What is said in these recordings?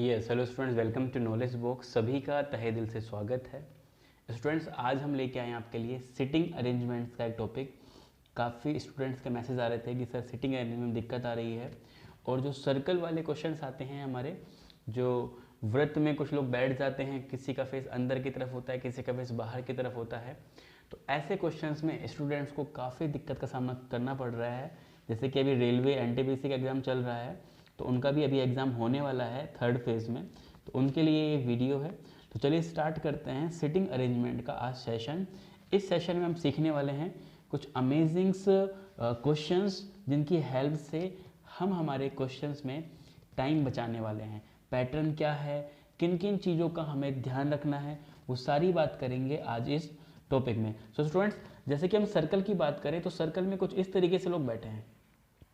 Yes hello students, welcome to Knowledge Box. सभी का तहे दिल से स्वागत है। स्टूडेंट्स, आज हम लेके आए हैं आपके लिए सिटिंग अरेंजमेंट्स का एक टॉपिक। काफ़ी स्टूडेंट्स के मैसेज आ रहे थे कि सर सिटिंग अरेंजमेंट में दिक्कत आ रही है, और जो सर्कल वाले क्वेश्चंस आते हैं हमारे, जो व्रत में कुछ लोग बैठ जाते हैं, किसी का फेस अंदर की तरफ होता है, किसी का फेस बाहर की तरफ होता है, तो ऐसे क्वेश्चंस में स्टूडेंट्स को काफ़ी दिक्कत का सामना करना पड़ रहा है। जैसे कि अभी रेलवे एनटीपीसी का एग्ज़ाम चल रहा है, तो उनका भी अभी एग्ज़ाम होने वाला है थर्ड फेज़ में, तो उनके लिए ये वीडियो है। तो चलिए स्टार्ट करते हैं सिटिंग अरेंजमेंट का आज सेशन। इस सेशन में हम सीखने वाले हैं कुछ अमेजिंग्स क्वेश्चंस, जिनकी हेल्प से हम हमारे क्वेश्चंस में टाइम बचाने वाले हैं। पैटर्न क्या है, किन किन चीज़ों का हमें ध्यान रखना है, वो सारी बात करेंगे आज इस टॉपिक में। सो स्टूडेंट्स, जैसे कि हम सर्कल की बात करें तो सर्कल में कुछ इस तरीके से लोग बैठे हैं,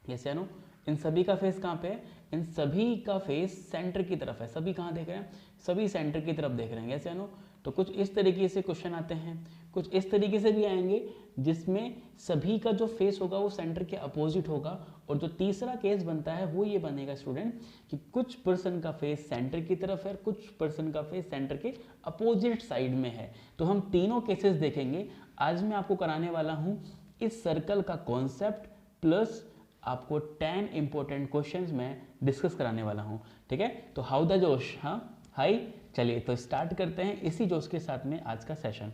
जैसे नो इन सभी का फेस कहाँ पे है, इन सभी का फेस सेंटर की तरफ है। सभी कहाँ देख रहे हैं, सभी सेंटर की तरफ देख रहे हैं, कैसे नो। तो कुछ इस तरीके से क्वेश्चन आते हैं, कुछ इस तरीके से भी आएंगे जिसमें सभी का जो फेस होगा वो सेंटर के अपोजिट होगा। और जो तीसरा केस बनता है वो ये बनेगा स्टूडेंट कि कुछ पर्सन का फेस सेंटर की तरफ है, कुछ पर्सन का फेस सेंटर के अपोजिट साइड में है। तो हम तीनों केसेस देखेंगे। आज मैं आपको कराने वाला हूँ इस सर्कल का कॉन्सेप्ट, प्लस आपको 10 इंपॉर्टेंट क्वेश्चंस में डिस्कस कराने वाला हूं, ठीक है। तो हाउ द जोश, हाँ हाई। चलिए तो स्टार्ट करते हैं इसी जोश के साथ में आज का सेशन।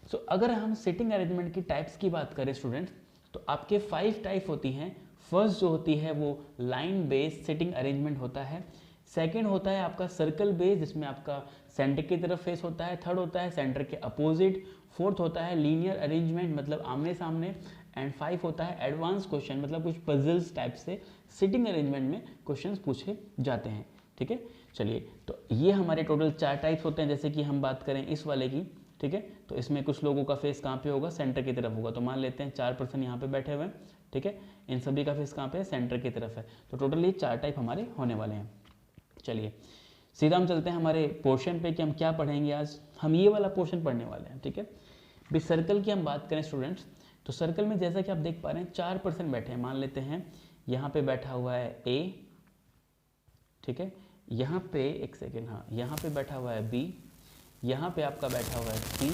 सो अगर हम सिटिंग अरेंजमेंट की टाइप्स की बात करें स्टूडेंट्स, तो आपके 5 टाइप होती हैं। फर्स्ट जो होती है वो लाइन बेस्ड सिटिंग अरेंजमेंट होता है। सेकंड होता है आपका सर्कल बेस्ड, जिसमें आपका सेंटर की तरफ फेस होता है। थर्ड होता है सेंटर के अपोजिट। फोर्थ होता है लीनियर अरेंजमेंट, मतलब आमने सामने। एंड 5 होता है एडवांस क्वेश्चन, मतलब कुछ पजल्स टाइप से सिटिंग अरेंजमेंट में क्वेश्चंस पूछे जाते हैं, ठीक है। चलिए, तो ये हमारे टोटल 4 टाइप्स होते हैं। जैसे कि हम बात करें इस वाले की, ठीक है, तो इसमें कुछ लोगों का फेस कहाँ पे होगा, सेंटर की तरफ होगा। तो मान लेते हैं 4 पर्सन यहाँ पे बैठे हुए हैं, ठीक है। इन सभी का फेस कहाँ पे है, सेंटर की तरफ है। तो टोटल ये 4 टाइप हमारे होने वाले हैं। चलिए सीधा हम चलते हैं हमारे पोर्शन पे कि हम क्या पढ़ेंगे आज। हम ये वाला पोर्शन पढ़ने वाले हैं, ठीक है। भी सर्कल की हम बात करें स्टूडेंट्स, तो सर्कल में जैसा कि आप देख पा रहे हैं 4 पर्सन बैठे हैं। मान लेते हैं यहाँ पे बैठा हुआ है ए, ठीक है। यहाँ पे एक सेकेंड, हाँ यहाँ पे बैठा हुआ है बी, यहाँ पे आपका बैठा हुआ है सी,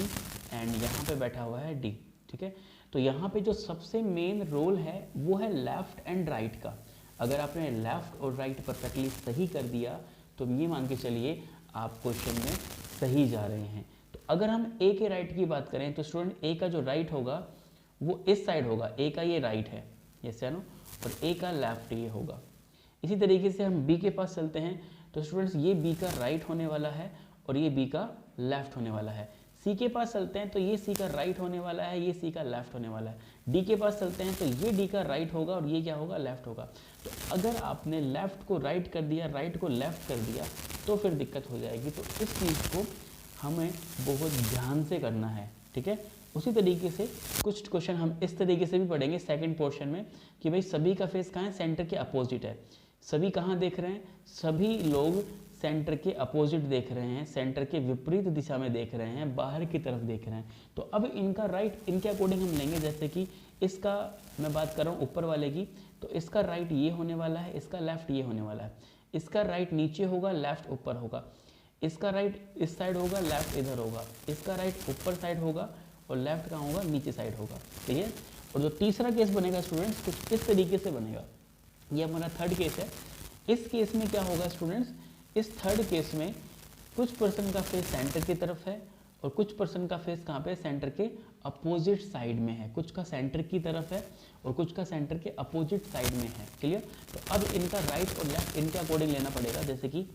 एंड यहाँ पे बैठा हुआ है डी, ठीक है। तो यहाँ पे जो सबसे मेन रोल है वो है लेफ्ट एंड राइट का। अगर आपने लेफ्ट और राइट परफेक्टली सही कर दिया तो ये मान के चलिए आप क्वेश्चन में सही जा रहे हैं। तो अगर हम ए के राइट की बात करें तो स्टूडेंट ए का जो राइट होगा वो इस साइड होगा। ए का ये राइट है, ये नो, और ए का लेफ्ट ये होगा। इसी तरीके से हम बी के पास चलते हैं, तो स्टूडेंट्स ये बी का राइट होने वाला है और ये बी का लेफ्ट होने वाला है। सी के पास चलते हैं तो ये सी का राइट होने वाला है, ये सी का लेफ्ट होने वाला है। डी के पास चलते हैं तो ये डी का राइट होगा और ये क्या होगा, लेफ्ट होगा। तो अगर आपने लेफ्ट को राइट कर दिया, राइट को लेफ्ट कर दिया, तो फिर दिक्कत हो जाएगी। तो इस चीज़ को हमें बहुत ध्यान से करना है, ठीक है। उसी तरीके से कुछ क्वेश्चन हम इस तरीके से भी पढ़ेंगे सेकंड पोर्शन में कि भाई सभी का फेस कहाँ है, सेंटर के अपोजिट है। सभी कहाँ देख रहे हैं, सभी लोग सेंटर के अपोजिट देख रहे हैं, सेंटर के विपरीत दिशा में देख रहे हैं, बाहर की तरफ देख रहे हैं। तो अब इनका राइट इनके अकॉर्डिंग हम लेंगे। जैसे कि इसका मैं बात कर रहा हूँ ऊपर वाले की, तो इसका राइट ये होने वाला है, इसका लेफ्ट ये होने वाला है। इसका राइट नीचे होगा, लेफ्ट ऊपर होगा। इसका राइट इस साइड होगा, लेफ्ट इधर होगा। इसका राइट ऊपर साइड होगा और लेफ्ट कहाँ होगा, नीचे साइड होगा, ठीक है। और जो तीसरा केस बनेगा स्टूडेंट्स कुछ इस तरीके से बनेगा। ये हमारा थर्ड केस है। इस केस में क्या होगा स्टूडेंट्स, इस थर्ड केस में कुछ पर्सन का फेस सेंटर की तरफ है और कुछ पर्सन का फेस कहाँ पे, सेंटर के अपोजिट साइड में है। कुछ का सेंटर की तरफ है और कुछ का सेंटर के अपोजिट साइड में है, क्लियर। तो अब इनका राइट और लेफ्ट इनके अकॉर्डिंग लेना पड़ेगा। जैसे कि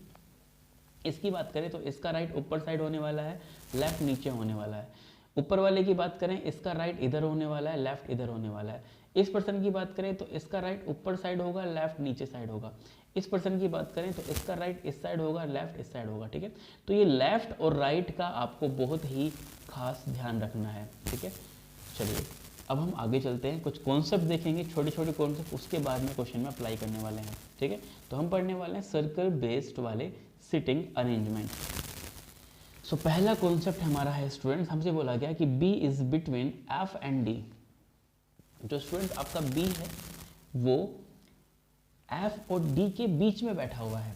इसकी बात करें तो इसका राइट ऊपर साइड होने वाला है, लेफ्ट नीचे होने वाला है। ऊपर वाले की बात करें, इसका राइट इधर होने वाला है, लेफ्ट इधर होने वाला है। इस पर्सन की बात करें तो इसका राइट ऊपर साइड होगा, लेफ्ट नीचे साइड होगा। इस पर्सन की बात करें तो इसका राइट इस साइड होगा, लेफ्ट इस साइड होगा, ठीक है। तो ये लेफ्ट और राइट का आपको बहुत ही खास ध्यान रखना है, ठीक है। चलिए अब हम आगे चलते हैं, कुछ कॉन्सेप्ट देखेंगे, छोटे छोटे कॉन्सेप्ट, उसके बाद में क्वेश्चन में अप्लाई करने वाले हैं, ठीक है। तो हम पढ़ने वाले हैं सर्कल बेस्ड वाले सिटिंग अरेंजमेंट। सो पहला कॉन्सेप्ट हमारा है स्टूडेंट्स, हमसे बोला गया कि B is between F and D। जो स्टूडेंट आपका B है वो F और D के बीच में बैठा हुआ है।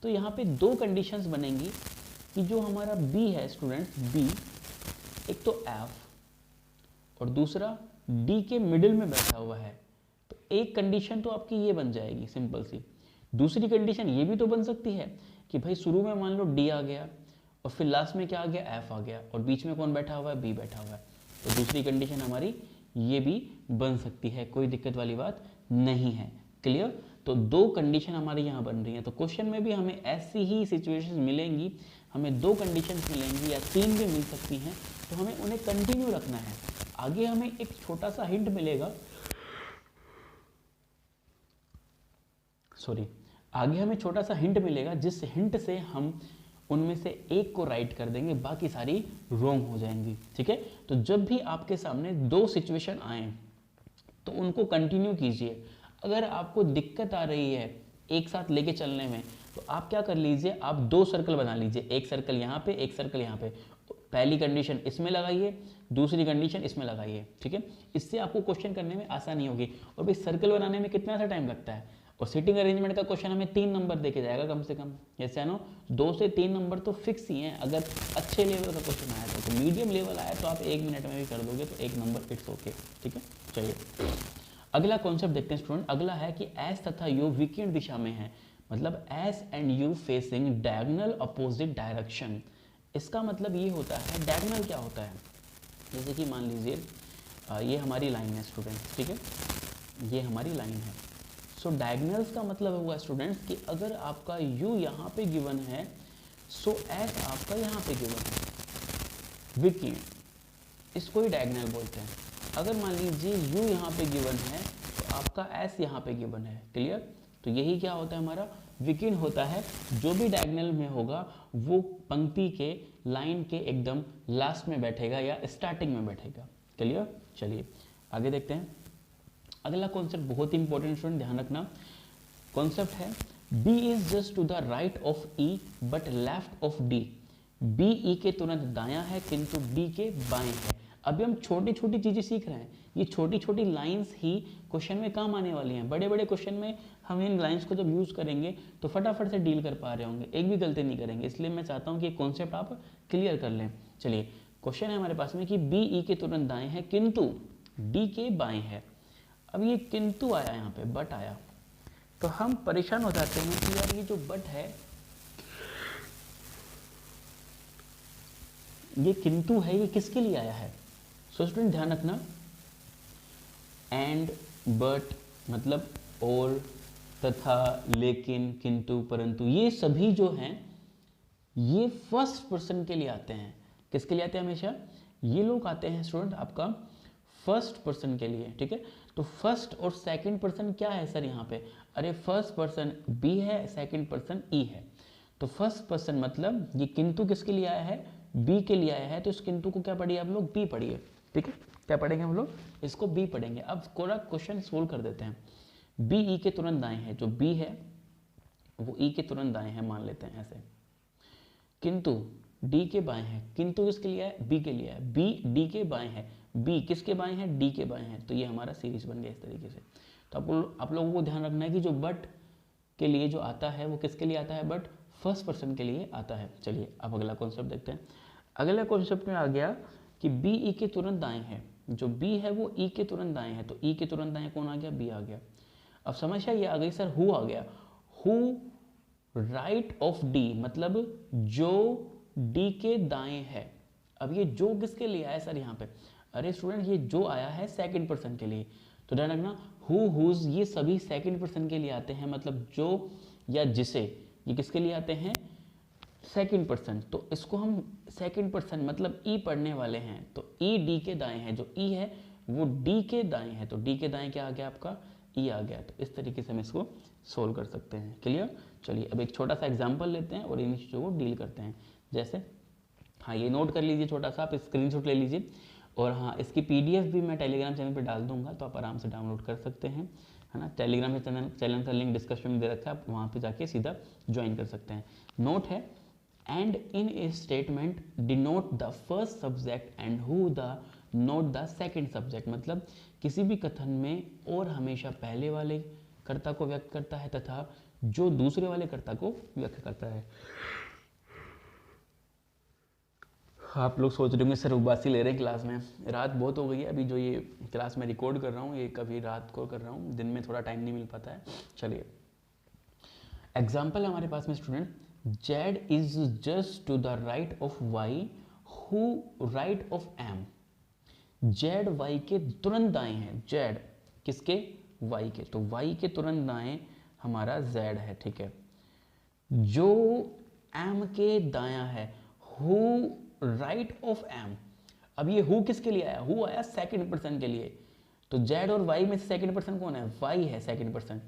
तो यहाँ पे दो कंडीशंस बनेंगी कि जो हमारा बी है स्टूडेंट्स, बी एक तो एफ और दूसरा डी के मिडिल में बैठा हुआ है। तो एक कंडीशन तो आपकी ये बन जाएगी सिंपल सी। दूसरी कंडीशन ये भी तो बन सकती है कि भाई शुरू में मान लो डी आ गया और फिर लास्ट में क्या आ गया, एफ आ गया, और बीच में कौन बैठा हुआ है, बी बैठा हुआ है। तो दूसरी कंडीशन हमारी ये भी बन सकती है, कोई दिक्कत वाली बात नहीं है। क्लियर? तो दो कंडीशन हमारी यहाँ बन रही हैं। तो क्वेश्चन में भी हमें ऐसी ही सिचुएशंस मिलेंगी, हमें दो कंडीशंस मिलेंगी या तीन भी मिल सकती हैं, तो हमें उन्हें कंटिन्यू रखना है। आगे हमें एक छोटा सा हिंट मिलेगा, आगे हमें छोटा सा हिंट मिलेगा, जिस हिंट से हम उनमें से एक को राइट कर देंगे, बाकी सारी रॉन्ग हो जाएंगी। ठीक है? तो जब भी आपके सामने दो सिचुएशन आए तो उनको कंटिन्यू कीजिए। अगर आपको दिक्कत आ रही है एक साथ लेके चलने में, तो आप क्या कर लीजिए, आप दो सर्कल बना लीजिए, एक सर्कल यहाँ पे, एक सर्कल यहाँ पे। पहली कंडीशन इसमें लगाइए, दूसरी कंडीशन इसमें लगाइए। ठीक है? इससे आपको क्वेश्चन करने में आसानी होगी। और भाई सर्कल बनाने में कितना सा टाइम लगता है, और सिटिंग अरेंजमेंट का क्वेश्चन हमें 3 नंबर देके जाएगा कम से कम। जैसे नो 2 से 3 नंबर तो फिक्स ही हैं। अगर अच्छे लेवल का क्वेश्चन आया तो मीडियम लेवल आया तो आप 1 मिनट में भी कर दोगे, तो 1 नंबर इट्स ओके। ठीक है? चलिए अगला कॉन्सेप्ट देखते हैं स्टूडेंट। अगला है कि एस तथा यू विकिरण दिशा में है, मतलब S and you facing diagonal opposite direction. इसका मतलब ये होता है, डायगोनल क्या होता है, जैसे कि मान लीजिए ये हमारी लाइन है स्टूडेंट्स। ठीक है? ये हमारी लाइन है। सो डायगोनल्स का मतलब हुआ स्टूडेंट्स कि अगर आपका u यहाँ पे गिवन है, सो s आपका यहाँ पे गिवन है। विकिरण इसको ही डायगोनल बोलते हैं। अगर मान लीजिए u यहाँ पे गिवन है तो आपका s यहाँ पे गिवन है। क्लियर? तो यही क्या होता है, हमारा विकिरण होता है। जो भी डायगोनल में होगा वो पंक्ति के, लाइन के एकदम लास्ट में बैठेगा या स्टार्टिंग में बैठेगा। क्लियर? चलिए आगे देखते हैं। अगला कॉन्सेप्ट बहुत ही इंपॉर्टेंट स्टूडेंट, ध्यान रखना। कॉन्सेप्ट है B is just to the right of E but left of D। B E के तुरंत दायां है किंतु D के बाएं है। अभी हम छोटी छोटी चीजें सीख रहे हैं, ये छोटी छोटी लाइंस ही क्वेश्चन में काम आने वाली हैं। बड़े बड़े क्वेश्चन में हम इन लाइंस को जब यूज करेंगे तो फटाफट से डील कर पा रहे होंगे, एक भी गलती नहीं करेंगे। इसलिए मैं चाहता हूँ कि कॉन्सेप्ट आप क्लियर कर लें। चलिए क्वेश्चन है हमारे पास में कि B E के तुरंत दाएं है किंतु D के बाएं है। अब ये किंतु आया, यहाँ पे बट आया, तो हम परेशान हो जाते हैं कि यार ये जो बट है, ये किंतु है, ये किसके लिए आया है। सो स्टूडेंट ध्यान रखना, एंड, बट मतलब और, तथा, लेकिन, किंतु, परंतु, ये सभी जो हैं ये फर्स्ट पर्सन के लिए आते हैं। किसके लिए आते हैं हमेशा? ये लोग आते हैं स्टूडेंट आपका फर्स्ट पर्सन के लिए। ठीक है? तो फर्स्ट और सेकंड पर्सन क्या है सर यहाँ पे? अरे फर्स्ट पर्सन B है, सेकंड पर्सन E है। तो फर्स्ट पर्सन मतलब ये किंतु किसके लिए आया है? B के लिए आया है। तो इस किंतु को क्या पढ़िए आप लोग? B पढ़िए। ठीक है? क्या पढ़ेंगे हम लोग? इसको B पढ़ेंगे। अब पूरा क्वेश्चन सोल्व कर देते हैं। B E के तुरंत दाएं है, जो B है वो E के तुरंत दाएं है, मान लेते हैं ऐसे। किंतु D के बाएं है, किंतु किसके लिए है? B के लिए है। B D के बाएं है, B किसके बाएं है? D के बाएं है। तो ये हमारा सीरीज बन गया इस तरीके से। तो आप लोगों को ध्यान रखना है कि जो बट के लिए जो आता है वो किसके लिए आता है? बट फर्स्ट पर्सन के लिए आता है। चलिए अब अगला कॉन्सेप्ट देखते हैं। अगला कॉन्सेप्ट में आ गया कि B E के तुरंत दाएं है, जो B है वो E के तुरंत दाएं है। तो E के तुरंत दाएं कौन आ गया? B आ गया। अब समस्या ये आ गई सर, हु आ गया। हु राइट ऑफ D, मतलब जो D के दाएं है। अब ये जो किसके लिए आया सर यहाँ पे? अरे स्टूडेंट ये जो आया है सेकंड पर्सन के लिए। तो ध्यान रखना, हु, हुज ये सभी सेकंड पर्सन के लिए आते हैं, मतलब जो या जिसे, ये किसके लिए आते हैं? Second person. तो इसको हम सेकंड पर्सन मतलब E पढ़ने वाले हैं। तो E D के दाएं है, जो E है वो D के दाएं है। तो D के दाएं क्या आ गया आपका? E आ गया। तो इस तरीके से हम इसको सोल्व कर सकते हैं। क्लियर? चलिए अब एक छोटा सा एग्जाम्पल लेते हैं और इन चीज़ों को डील करते हैं। जैसे हाँ, ये नोट कर लीजिए, छोटा सा आप स्क्रीनशॉट ले लीजिए। और हाँ, इसकी PDF भी मैं टेलीग्राम चैनल पे डाल दूंगा, तो आप आराम से डाउनलोड कर सकते हैं, है ना। टेलीग्राम चैनल का लिंक डिस्क्रिप्शन में दे रखा है, आप वहाँ पे जाके सीधा ज्वाइन कर सकते हैं। नोट है, and in A statement denote the first subject and who the note the second subject. मतलब किसी भी कथन में और हमेशा पहले वाले कर्ता को व्यक्त करता है तथा जो दूसरे वाले कर्ता को व्यक्त करता है। आप लोग सोच रहे होंगे सर उबासी ले रहे हैं क्लास में, रात बहुत हो गई है अभी, जो ये क्लास में रिकॉर्ड कर रहा हूँ ये कभी रात को कर रहा हूँ, दिन में थोड़ा टाइम नहीं मिल पाता है। चलिए एग्जाम्पल है हमारे पास में student, Z is just to the right of Y who right of M. Z Y के तुरंत दाएं है, जेड किसके, वाई के, तो वाई के तुरंत दाएं हमारा जेड है, ठीक है। जो एम के दाया है, हु राइट ऑफ एम। अब ये हु किसके लिए आया, हु आया सेकंड पर्सन के लिए, तो जेड और वाई में से सेकंड पर्सन कौन है, वाई है second person,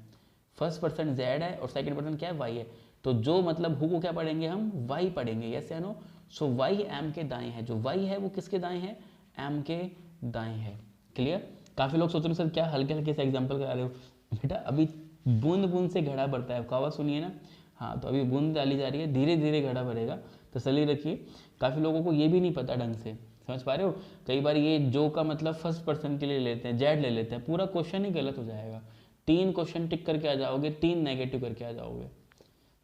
first person Z है और सेकंड पर्सन क्या है, वाई है। तो जो मतलब हु को क्या पढ़ेंगे हम, वाई पढ़ेंगे, यस या नो। सो वाई एम के दाएं है, जो वाई है वो किसके दाएं है, एम के दाएं है। क्लियर। काफी लोग सोच रहे सर क्या हल्के हल्के से एग्जांपल करा रहे हो, बेटा अभी बूंद बूंद से घड़ा भरता है, कहावत सुनिए ना। हाँ तो अभी बूंद डाली जा रही है, धीरे धीरे घड़ा भरेगा, तसल्ली रखिए। काफ़ी लोगों को ये भी नहीं पता ढंग से, समझ पा रहे हो। कई बार ये जो का मतलब फर्स्ट पर्सन के लिए लेते हैं, जेड ले लेते हैं, पूरा क्वेश्चन ही गलत हो जाएगा। 3 क्वेश्चन टिक करके आ जाओगे, 3 नेगेटिव करके आ जाओगे,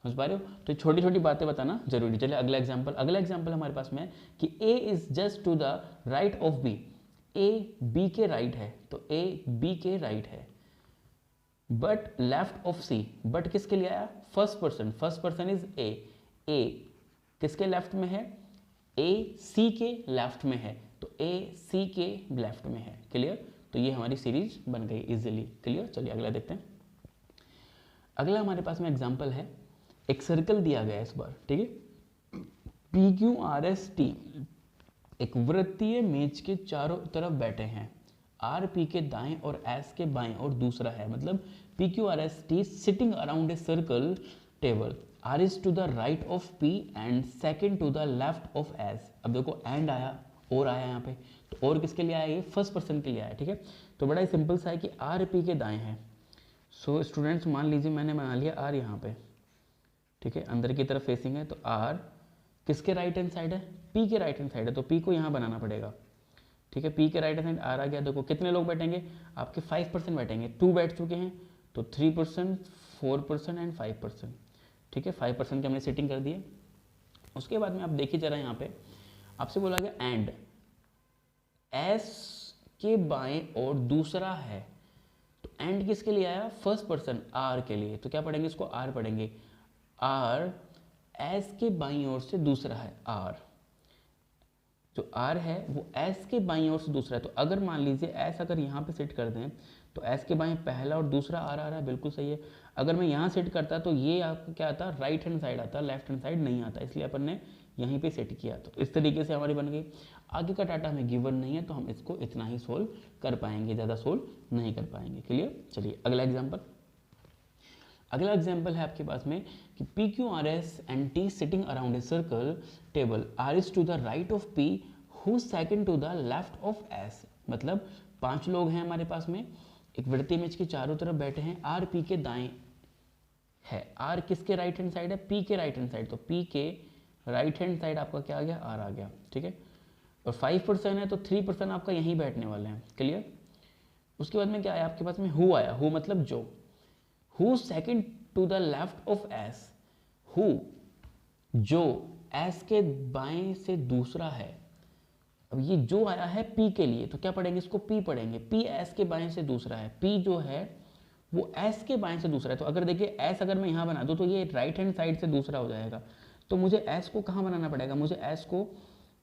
समझ पा रहे हो। तो छोटी छोटी बातें बताना जरूरी। चलिए अगला एग्जाम्पल, अगला एग्जाम्पल हमारे पास में है कि A is just to the right of B. A B के राइट है, तो ए बी के राइट है, but left of C. But किसके लिए आया, first person, first person is A, A किसके लेफ्ट में है, ए सी के लेफ्ट में है, तो ए सी के लेफ्ट में है। क्लियर। तो ये हमारी सीरीज बन गई इजीली। क्लियर। चलिए अगला देखते हैं। अगला हमारे पास में एग्जांपल है, एक सर्कल दिया गया है इस बार, ठीक है, P Q R S T एक वृत्तीय मेज के चारों तरफ बैठे हैं, आर पी के दाएं और एस के बाएं और दूसरा है, मतलब P Q R S T sitting around a circle table, R is to the right of P and second to the left of S. अब देखो एंड आया और आया यहाँ पे, तो और किसके लिए आया, ये फर्स्ट पर्सन के लिए आया, ठीक है। तो बड़ा ही सिंपल सा है कि आर पी के दाएं है। सो स्टूडेंट्स मान लीजिए मैंने बना लिया आर यहाँ पे, ठीक है, अंदर की तरफ फेसिंग है, तो आर किसके राइट हैंड साइड है, पी के राइट हैंड साइड है, तो पी को यहाँ बनाना पड़ेगा, ठीक है। पी के राइट हैंड साइड आर आ गया। देखो कितने लोग बैठेंगे, आपके 5% बैठेंगे, 2 बैठ चुके हैं, तो 3%, 4% एंड 5%, ठीक है। 5% की हमने सेटिंग कर दी है। उसके बाद में आप देखिए जरा यहाँ पे आपसे बोला गया एंड एस के बाएं और दूसरा है, तो एंड किसके लिए आया, फर्स्ट पर्सन आर के लिए, तो क्या पढ़ेंगे इसको, आर पढ़ेंगे। आर एस के बाईं ओर से दूसरा है, आर जो आर है वो एस के बाईं ओर से दूसरा है। तो अगर मान लीजिए एस अगर यहाँ पे सेट कर दें तो एस के बाएं पहला और दूसरा आर आ रहा है, बिल्कुल सही है। अगर मैं यहाँ सेट करता तो ये आपको क्या आता, राइट हैंड साइड आता, लेफ्ट हैंड साइड नहीं आता, इसलिए अपन ने यहीं पे सेट किया। तो इस तरीके से हमारी बन गई। आगे का डाटा हमें गिवन नहीं है तो हम इसको इतना ही सोल्व कर पाएंगे, ज़्यादा सोल्व नहीं कर पाएंगे। क्लियर। चलिए अगला एग्जाम्पल, अगला एग्जाम्पल है आपके पास में कि P Q R S and T sitting around a circle table, R is to the right of P who second to the left of S. मतलब 5 लोग हैं हमारे पास में, एक वृत्तीय मेज के चारों तरफ बैठे हैं, आर पी के दाएं है, आर किसके राइट हैंड साइड है, पी के राइट हैंड साइड, तो पी के राइट हैंड साइड आपका क्या आ गया, आर आ गया, ठीक है। और 5% है तो 3% आपका यहीं बैठने वाले हैं। क्लियर। उसके बाद में क्या आया आपके पास में, हु आया, हु मतलब जो, who second to the left of S, who जो एस के बाएं से दूसरा है। अब ये जो आया है पी के लिए, तो क्या पढ़ेंगे इसको, पी पढ़ेंगे। पी एस के बाएं से दूसरा है, पी जो है वो एस के बाएं से दूसरा है। तो अगर देखिए एस अगर मैं यहाँ बना दूँ तो ये राइट हैंड साइड से दूसरा हो जाएगा, तो मुझे एस को कहाँ बनाना पड़ेगा, मुझे एस को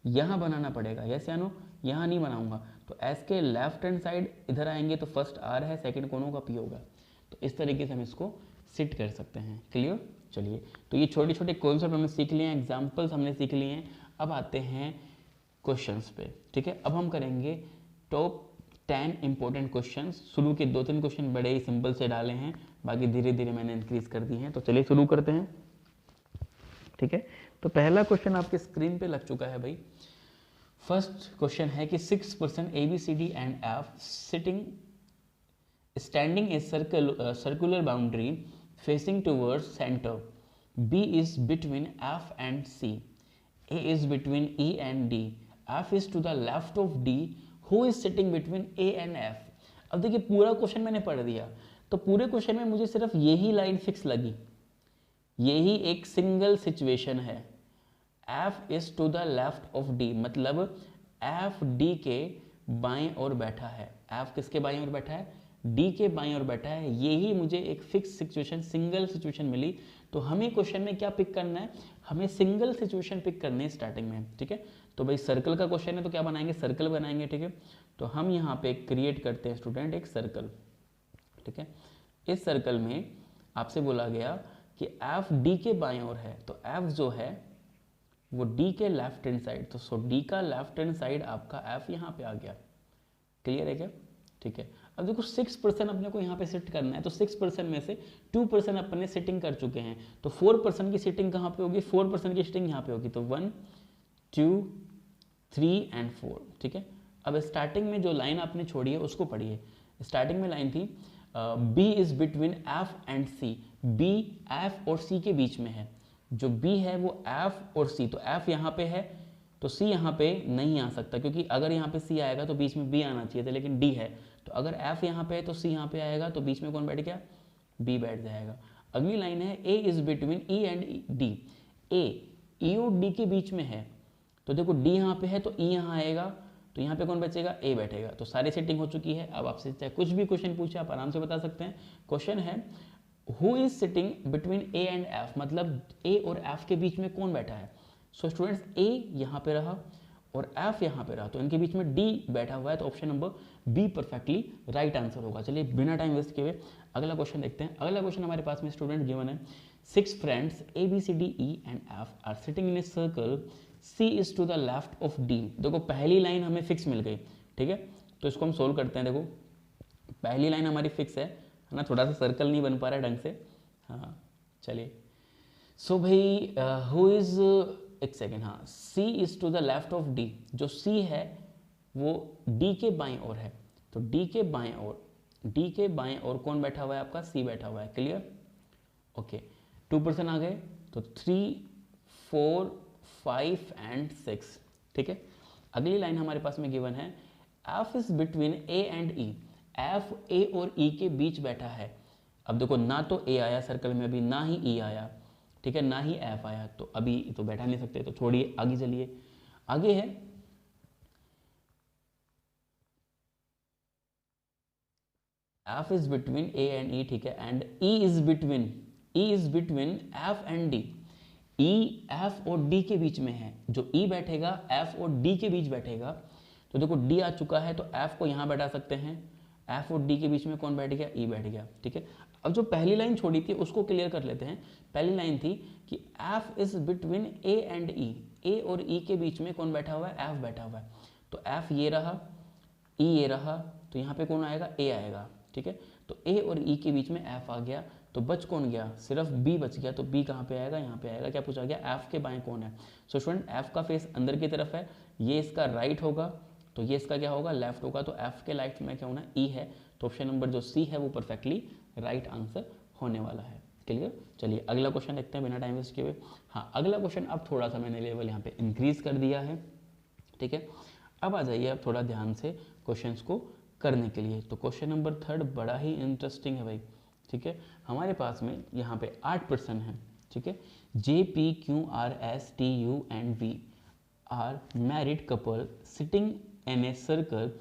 यहाँ बनाना पड़ेगा, यस या नो। यहाँ नहीं बनाऊंगा तो एस के लेफ्ट हैंड साइड इधर आएंगे तो फर्स्ट आर है, सेकंड कोनों का पी होगा। तो इस तरीके से हम इसको सिट कर सकते हैं। क्लियर। चलिए तो ये छोटे छोटे कॉन्सेप्ट हमने सीख लिए हैं, एग्जाम्पल्स हमने सीख लिए हैं। अब आते हैं क्वेश्चंस पे, ठीक है। अब हम करेंगे टॉप 10 इंपॉर्टेंट क्वेश्चंस। शुरू के 2-3 क्वेश्चन बड़े ही सिंपल से डाले हैं, बाकी धीरे धीरे मैंने इंक्रीज कर दी हैं। तो चलिए शुरू करते हैं, ठीक है। तो पहला क्वेश्चन आपके स्क्रीन पे लग चुका है भाई। फर्स्ट क्वेश्चन है कि 6 person A B C D and F standing a circular boundary facing towards center, B is between F and C, A is between E and D, F is to the left of D, who is sitting between A and F। अब देखिए पूरा question मैंने पढ़ दिया, तो पूरे question में मुझे सिर्फ यही लाइन फिक्स लगी, यही एक सिंगल सिचुएशन है। F is to the left of D, मतलब F D के बाएं ओर बैठा है। F किसके बाएं ओर बैठा है? D के बाएं ओर बैठा है। यही मुझे एक फिक्स सिचुएशन, सिंगल सिचुएशन मिली। तो हमें क्वेश्चन में क्या पिक करना है? हमें सिंगल सिचुएशन पिक करनी है स्टार्टिंग में, ठीक है। तो भाई सर्कल का क्वेश्चन है तो क्या बनाएंगे? सर्कल बनाएंगे, ठीक है। तो हम यहाँ पे क्रिएट करते हैं स्टूडेंट एक सर्कल, ठीक है। इस सर्कल में आपसे बोला गया कि F D के बाएं ओर है, तो F जो है वो D के लेफ्ट हैंड साइड, तो सो D का लेफ्ट हैंड साइड आपका F यहाँ पे आ गया। क्लियर है क्या? ठीक है। अब देखो 6% अपने को यहाँ पे सेट करना है, तो 6% में से 2% अपने सेटिंग कर चुके हैं, तो 4% की सेटिंग कहाँ पे होगी? 4% की सेटिंग यहाँ पे होगी। तो 1 2 3 एंड 4, ठीक है। अब स्टार्टिंग में जो लाइन आपने छोड़ी है उसको पढ़िए। स्टार्टिंग में लाइन थी B is between F and C, B F और C के बीच में है। जो B है वो F और C, तो F यहाँ पे है तो C यहाँ पे नहीं आ सकता, क्योंकि अगर यहाँ पे C आएगा तो बीच में B आना चाहिए था, लेकिन D है। तो अगर F यहाँ पे है तो C यहाँ पे आएगा, तो बीच में कौन बैठ गया? B बैठ जाएगा। अगली लाइन है A is between E and D, A E और D के बीच में है, तो देखो D यहाँ पे है तो E यहाँ आएगा, तो यहाँ पे कौन बचेगा? A बैठेगा। तो सारी सेटिंग हो चुकी है। अब आपसे चाहे कुछ भी क्वेश्चन पूछे आप आराम से बता सकते हैं। क्वेश्चन है who is sitting between A and F, मतलब A और F के बीच में कौन बैठा है? सो स्टूडेंट्स A यहाँ पे रहा और F यहाँ पे रहा, तो इनके बीच में D बैठा हुआ है, तो option number B perfectly right answer होगा। चलिए बिना टाइम वेस्ट किए हुए अगला क्वेश्चन देखते हैं। अगला क्वेश्चन हमारे पास में स्टूडेंट गिवन है 6 friends A B C D E and F are sitting in a circle C is to the left of D। देखो पहली लाइन हमें फिक्स मिल गई, ठीक है। तो इसको हम सोल्व करते हैं। देखो पहली लाइन हमारी फिक्स है ना, थोड़ा सा सर्कल नहीं बन पा रहा है ढंग से। हाँ चलिए। सो भाई हु इज, एक सेकेंड, हाँ, C is to the left of D, जो C है वो D के बाएं ओर है, तो D के बाएं ओर, D के बाएं ओर कौन बैठा हुआ है? आपका C बैठा हुआ है। क्लियर? ओके। 2% आ गए, तो 3 4 5 एंड 6, ठीक है। अगली लाइन हमारे पास में गिवन है F is between A and E, F A और E के बीच बैठा है। अब देखो ना तो A आया सर्कल में अभी, ना ही E आया, ठीक है, ना ही F आया, तो अभी तो बैठा नहीं सकते, तो छोड़िए आगे चलिए। आगे है F is between A and E, ठीक है, and E is between F and D। E F और D के बीच में है, जो E बैठेगा F और D के बीच बैठेगा, तो देखो D आ चुका है तो F को यहाँ बैठा सकते हैं, F और D के बीच में कौन बैठ गया? E बैठ गया, ठीक है। अब जो पहली लाइन छोड़ी थी उसको क्लियर कर लेते हैं। पहली लाइन थी कि F is between A and E, A और E के बीच में कौन बैठा हुआ है? F बैठा हुआ है, तो F ये रहा, E ये रहा, तो यहाँ पे कौन आएगा? A आएगा, ठीक है। तो A और E के बीच में F आ गया, तो बच कौन गया? सिर्फ B बच गया, तो B कहाँ पे आएगा? यहाँ पे आएगा। क्या पूछा गया? F के बाएं कौन है? सो स्टूडेंट F का फेस अंदर की तरफ है, ये इसका राइट होगा, तो ये इसका क्या होगा? लेफ्ट होगा, तो F के लेफ्ट में क्या होना? E है, तो ऑप्शन नंबर जो C है वो परफेक्टली राइट आंसर होने वाला है। क्लियर? चलिए अगला क्वेश्चन देखते हैं बिना टाइम वेस्ट किए हुए। हाँ अगला क्वेश्चन, अब थोड़ा सा मैंने लेवल यहाँ पे इंक्रीज कर दिया है, ठीक है। अब आ जाइए अब थोड़ा ध्यान से क्वेश्चंस को करने के लिए। तो क्वेश्चन नंबर 3 बड़ा ही इंटरेस्टिंग है भाई, ठीक है। हमारे पास में यहाँ पे 8% है, ठीक है। JPQRSTU and V are married couple sitting in a circle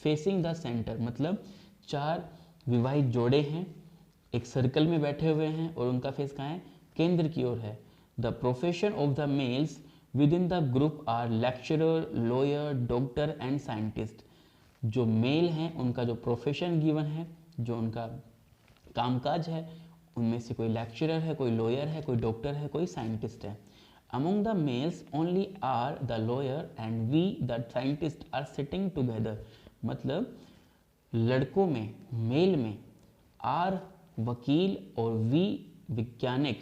facing the centre, मतलब 4 विवाहित जोड़े हैं, एक सर्कल में बैठे हुए हैं और उनका फेस कहाँ है? केंद्र की ओर है। The profession of the males within the group are lecturer, lawyer, doctor and scientist. जो मेल हैं उनका जो प्रोफेशन गिवन है, जो उनका कामकाज है, उनमें से कोई लेक्चरर है, कोई लॉयर है, कोई डॉक्टर है, कोई साइंटिस्ट है। Among the males only are the lawyer and V the scientist are sitting together, मतलब लड़कों में, मेल में आर वकील और वी वैज्ञानिक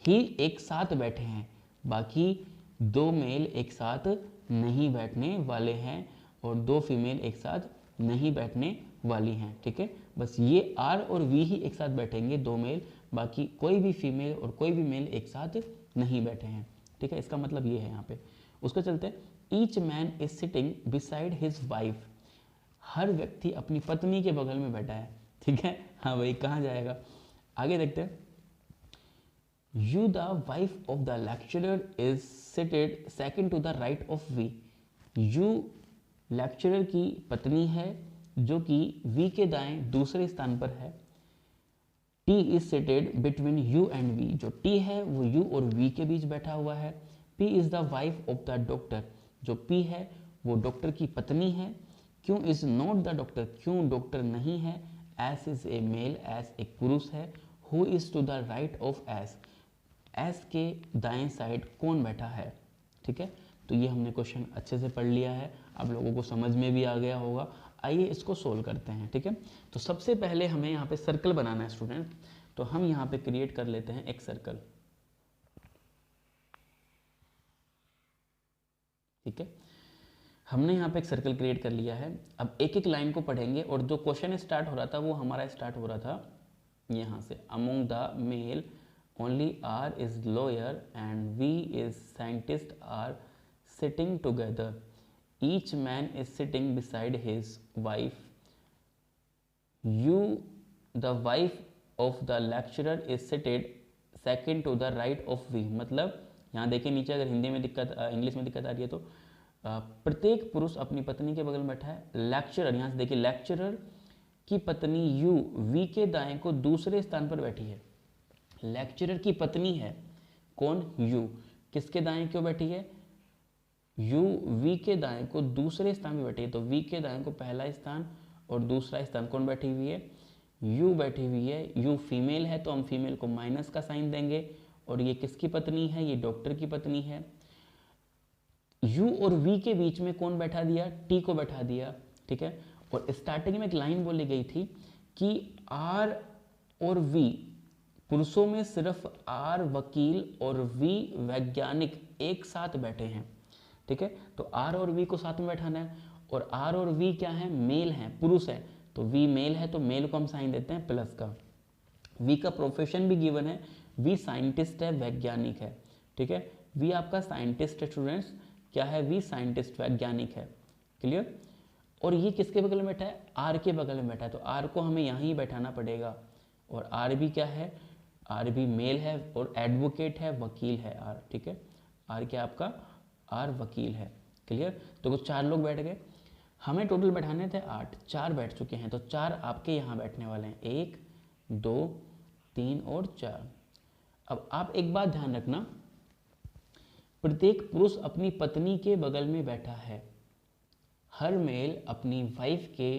ही एक साथ बैठे हैं, बाकी 2 मेल एक साथ नहीं बैठने वाले हैं और 2 फीमेल एक साथ नहीं बैठने वाली हैं, ठीक है। बस ये आर और वी ही एक साथ बैठेंगे, 2 मेल, बाकी कोई भी फीमेल और कोई भी मेल एक साथ नहीं बैठे हैं, ठीक है। इसका मतलब ये है यहाँ पे। उसको चलते, each man is sitting beside his wife, हर व्यक्ति अपनी पत्नी के बगल में बैठा है, ठीक है। हाँ भाई कहाँ जाएगा? आगे देखते हैं। U the wife of the lecturer is seated second to the right of V. U lecturer की पत्नी है जो कि वी के दाएं दूसरे स्थान पर है। T is seated between U and V. जो टी है वो यू और वी के बीच बैठा हुआ है। P is the wife of the doctor. जो पी है वो डॉक्टर की पत्नी है। Q is not the doctor. Q doctor नहीं है। S is a male. S एक पुरुष है। Who is to the right of S. S के दाएं साइड कौन बैठा है। ठीक है, तो ये हमने क्वेश्चन अच्छे से पढ़ लिया है, आप लोगों को समझ में भी आ गया होगा। आइए इसको सोल्व करते हैं। ठीक है, तो सबसे पहले हमें यहाँ पे सर्कल बनाना है स्टूडेंट। तो हम यहाँ पे क्रिएट कर लेते हैं एक सर्कल। ठीक है, हमने यहाँ पे एक सर्कल क्रिएट कर लिया है। अब एक एक लाइन को पढ़ेंगे और जो क्वेश्चन स्टार्ट हो रहा था वो हमारा स्टार्ट हो रहा था यहाँ से। Among the male only R is lawyer and V is scientist are sitting together. Each man is sitting beside his wife. U the wife of the lecturer is seated second to the right of V. मतलब यहाँ देखिए नीचे, अगर हिंदी में दिक्कत English में दिक्कत आ रही है तो प्रत्येक पुरुष अपनी पत्नी के बगल में बैठा है। लेक्चरर, यहाँ से देखिए लेक्चरर की पत्नी यू वी के दाएं को दूसरे स्थान पर बैठी है। लेक्चरर की पत्नी है कौन, यू, किसके दाएं क्यों बैठी है, यू वी के दाएं को दूसरे स्थान पर बैठी है। तो वी के दाएं को पहला स्थान और दूसरा स्थान कौन बैठी हुई है, यू बैठी हुई है। यू फीमेल है तो हम फीमेल को माइनस का साइन देंगे। और ये किसकी पत्नी है, ये डॉक्टर की पत्नी है। यू और वी के बीच में कौन बैठा दिया, टी को बैठा दिया। ठीक है, और स्टार्टिंग में एक लाइन बोली गई थी कि आर और वी, पुरुषों में सिर्फ आर वकील और वी वैज्ञानिक एक साथ बैठे हैं। ठीक है, तो आर और वी को साथ में बैठाना है। और आर और वी क्या है, मेल है, पुरुष है, तो वी मेल है तो मेल को हम साइन देते हैं प्लस का। वी का प्रोफेशन भी गिवन है, वी साइंटिस्ट है, वैज्ञानिक है। ठीक है, वी आपका साइंटिस्ट है स्टूडेंट्स, क्या है, वी साइंटिस्ट वैज्ञानिक है। क्लियर। और ये किसके बगल में बैठा है, आर के बगल में बैठा है, तो आर को हमें यहाँ ही बैठाना पड़ेगा। और आर भी क्या है, आर भी मेल है और एडवोकेट है, वकील है आर। ठीक है, आर क्या आपका, आर वकील है। क्लियर, तो कुछ 4 लोग बैठ गए। हमें टोटल बैठाने थे 8, 4 बैठ चुके हैं, तो 4 आपके यहाँ बैठने वाले हैं, 1 2 3 और 4। अब आप एक बात ध्यान रखना, प्रत्येक पुरुष अपनी पत्नी के बगल में बैठा है। हर मेल अपनी वाइफ के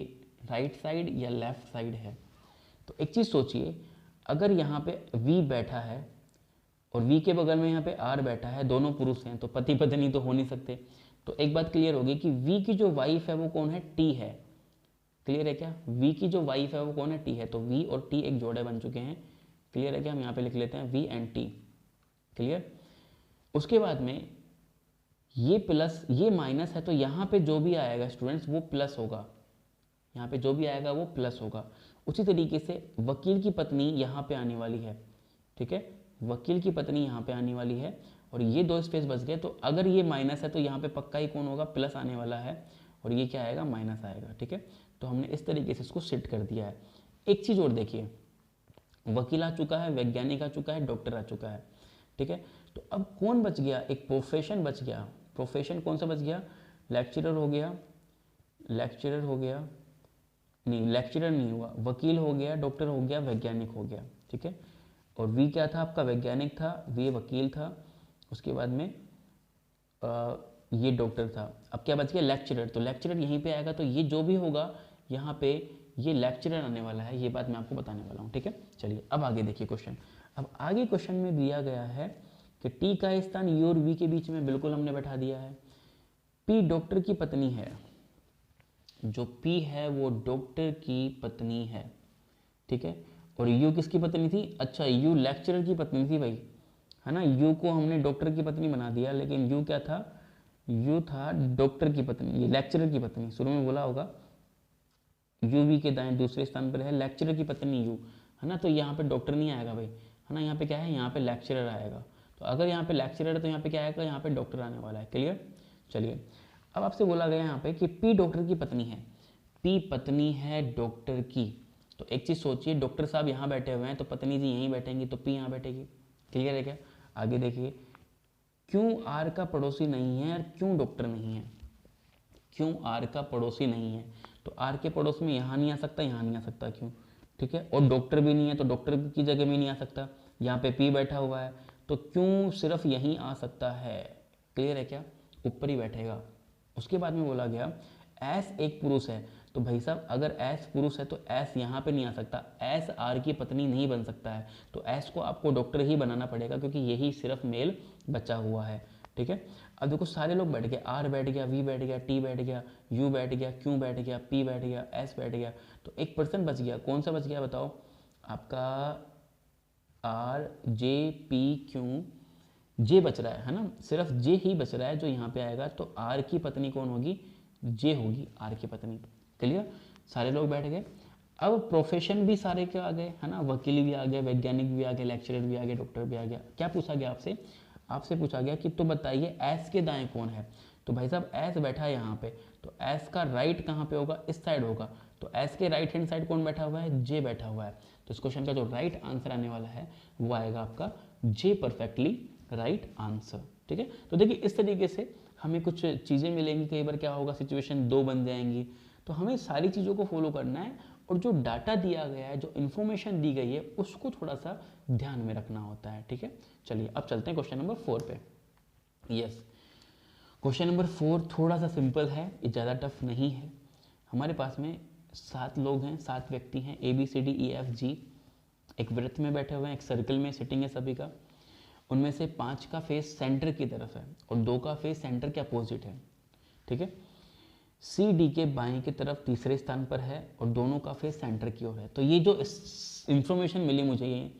राइट साइड या लेफ्ट साइड है। तो एक चीज़ सोचिए, अगर यहाँ पे वी बैठा है और वी के बगल में यहाँ पे आर बैठा है, दोनों पुरुष हैं, तो पति पत्नी तो हो नहीं सकते। तो एक बात क्लियर होगी कि वी की जो वाइफ है वो कौन है, टी है। क्लियर है क्या, वी की जो वाइफ है वो कौन है, टी है। तो वी और टी एक जोड़े बन चुके हैं। क्लियर है क्या, हम यहाँ पे लिख लेते हैं वी एंड टी। क्लियर। उसके बाद में ये प्लस ये माइनस है, तो यहाँ पे जो भी आएगा स्टूडेंट्स वो प्लस होगा। यहाँ पे जो भी आएगा वो प्लस होगा। उसी तरीके से वकील की पत्नी यहाँ पे आने वाली है। ठीक है, वकील की पत्नी यहाँ पे आने वाली है और ये 2 स्पेस बच गए। तो अगर ये माइनस है तो यहाँ पे पक्का ही कौन होगा, प्लस आने वाला है, और ये क्या आएगा, माइनस आएगा। ठीक है, तो हमने इस तरीके से इसको सेट कर दिया है। एक चीज़ और देखिए, वकील आ चुका है, वैज्ञानिक आ चुका है, डॉक्टर आ चुका है। ठीक है, तो अब कौन बच गया, एक प्रोफेशन बच गया। प्रोफेशन कौन सा बच गया, लेक्चरर हो गया, लेक्चरर हो गया, नहीं लेक्चरर नहीं हुआ, वकील हो गया, डॉक्टर हो गया, वैज्ञानिक हो गया। ठीक है, और वी क्या था आपका, वैज्ञानिक था, वी वकील था, उसके बाद में ये डॉक्टर था। अब क्या बच गया, लेक्चरर। तो लेक्चरर यहीं पे आएगा, तो ये जो भी होगा यहाँ पे ये लेक्चरर आने वाला है, ये बात मैं आपको बताने वाला हूँ। ठीक है, चलिए अब आगे देखिए क्वेश्चन। अब आगे क्वेश्चन में दिया गया है कि टी का स्थान यू और वी के बीच में बिल्कुल हमने बैठा दिया है। पी डॉक्टर की पत्नी है, जो पी है वो डॉक्टर की पत्नी है। ठीक है, और यू किसकी पत्नी थी, अच्छा यू लेक्चरर की पत्नी थी भाई, है ना। यू को हमने डॉक्टर की पत्नी बना दिया, लेकिन यू क्या था, यू था डॉक्टर की पत्नी, ये लेक्चरर की पत्नी। शुरू में बोला होगा यू वी के दाएं दूसरे स्थान पर है लेक्चरर की पत्नी यू, है ना। तो यहाँ पे डॉक्टर नहीं आएगा भाई, है ना। यहाँ पे क्या है, यहाँ पे लेक्चरर आएगा। तो अगर यहाँ पे लेक्चरर है तो यहाँ पे क्या आएगा, यहाँ पे डॉक्टर आने वाला है। क्लियर। चलिए अब आपसे बोला गया यहाँ पे कि पी डॉक्टर की पत्नी है, पी पत्नी है डॉक्टर की। तो एक चीज़ सोचिए, डॉक्टर साहब यहाँ बैठे हुए हैं तो पत्नी जी यहीं बैठेंगी, तो पी यहाँ बैठेगी। क्लियर है क्या? आगे देखिए, क्यों आर का पड़ोसी नहीं है और क्यों डॉक्टर नहीं है? क्यों आर का पड़ोसी नहीं है? तो आर के पड़ोस में यहाँ नहीं आ सकता, यहाँ नहीं आ सकता, क्यों? ठीक है, और डॉक्टर भी नहीं है तो डॉक्टर की जगह में नहीं आ सकता, यहाँ पे पी बैठा हुआ है तो क्यों सिर्फ यहीं आ सकता है? क्लियर है क्या? ऊपर ही बैठेगा। उसके बाद में बोला गया एस एक पुरुष है, तो भाई साहब अगर एस पुरुष है तो एस यहाँ पे नहीं आ सकता, एस आर की पत्नी नहीं बन सकता है, तो एस को आपको डॉक्टर ही बनाना पड़ेगा क्योंकि यही सिर्फ मेल बचा हुआ है। ठीक है, अब देखो सारे लोग बैठ गए, आर बैठ गया, वी बैठ गया, टी बैठ गया, यू बैठ गया, क्यू बैठ गया, पी बैठ गया, एस बैठ गया, तो एक पर्सन बच गया। कौन सा बच गया बताओ? आपका आर जे पी क्यू, जे बच रहा है ना, सिर्फ जे ही बच रहा है जो यहाँ पे आएगा, तो आर की पत्नी कौन होगी? जे होगी आर की पत्नी। क्लियर? सारे लोग बैठ गए। अब प्रोफेशन भी सारे के आ गए, है ना, वकील भी आ गए, वैज्ञानिक भी आ गए, लेक्चरर भी आ गए, डॉक्टर भी आ गया। क्या पूछा गया आपसे? आपसे पूछा गया कि तो बताइए एस के दाएं कौन है? तो भाई साहब एस बैठा है यहाँ पे, तो एस का राइट कहाँ पे होगा? इस साइड होगा, तो एस के राइट हैंड साइड कौन बैठा हुआ है? जे बैठा हुआ है। तो इस क्वेश्चन का जो राइट आंसर आने वाला है वो आएगा आपका जे, परफेक्टली राइट आंसर। ठीक है, तो देखिए इस तरीके से हमें कुछ चीज़ें मिलेंगी। कई बार क्या होगा, सिचुएशन दो बन जाएंगी, तो हमें सारी चीज़ों को फॉलो करना है और जो डाटा दिया गया है, जो इन्फॉर्मेशन दी गई है, उसको थोड़ा सा ध्यान में रखना होता है। ठीक है, चलिए अब चलते हैं क्वेश्चन नंबर 4 पे। यस, क्वेश्चन नंबर 4 थोड़ा सा सिंपल है, ये ज़्यादा टफ नहीं है। हमारे पास में 7 लोग हैं, 7 व्यक्ति हैं, A B C D E F G, एक वृत्त में बैठे हुए हैं, एक सर्कल में सिटिंग है सभी का। उनमें से 5 का फेस सेंटर की तरफ है और 2 का फेस सेंटर के अपोजिट है। ठीक है, सी डी के बाएं की तरफ तीसरे स्थान पर है और दोनों का फेस सेंटर की ओर है। तो ये जो इंफॉर्मेशन मिली मुझे, ये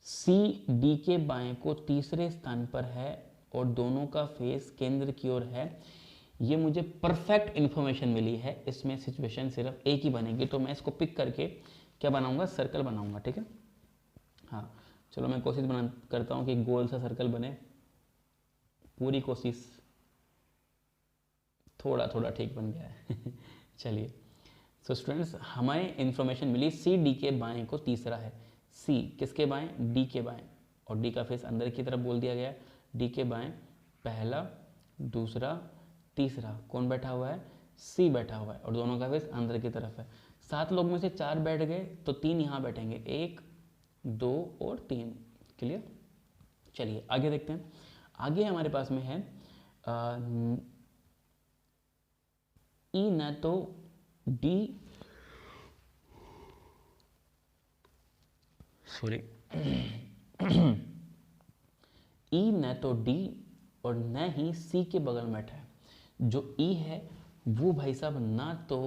सी डी के बाएं को तीसरे स्थान पर है और दोनों का फेस केंद्र की ओर है, ये मुझे परफेक्ट इंफॉर्मेशन मिली है। इसमें सिचुएशन सिर्फ एक ही बनेगी, तो मैं इसको पिक करके क्या बनाऊंगा? सर्कल बनाऊंगा। ठीक है, हाँ चलो मैं कोशिश करता हूँ कि गोल सा सर्कल बने, पूरी कोशिश, थोड़ा थोड़ा ठीक बन गया है। चलिए, सो स्टूडेंट्स हमें इंफॉर्मेशन मिली सी डी के बाएं को तीसरा है। सी किसके बाएं? डी के बाएं, और डी का फेस अंदर की तरफ बोल दिया गया। डी के बाएं पहला, दूसरा, तीसरा कौन बैठा हुआ है? सी बैठा हुआ है और दोनों का फेस अंदर की तरफ है। 7 लोग में से 4 बैठ गए तो 3 यहाँ बैठेंगे, 1 2 और 3। क्लियर? चलिए आगे देखते हैं। आगे हमारे पास में है ई न तो डी, सॉरी, ई न तो डी और न ही सी के बगल में बैठा है। जो ई है वो भाई साहब ना तो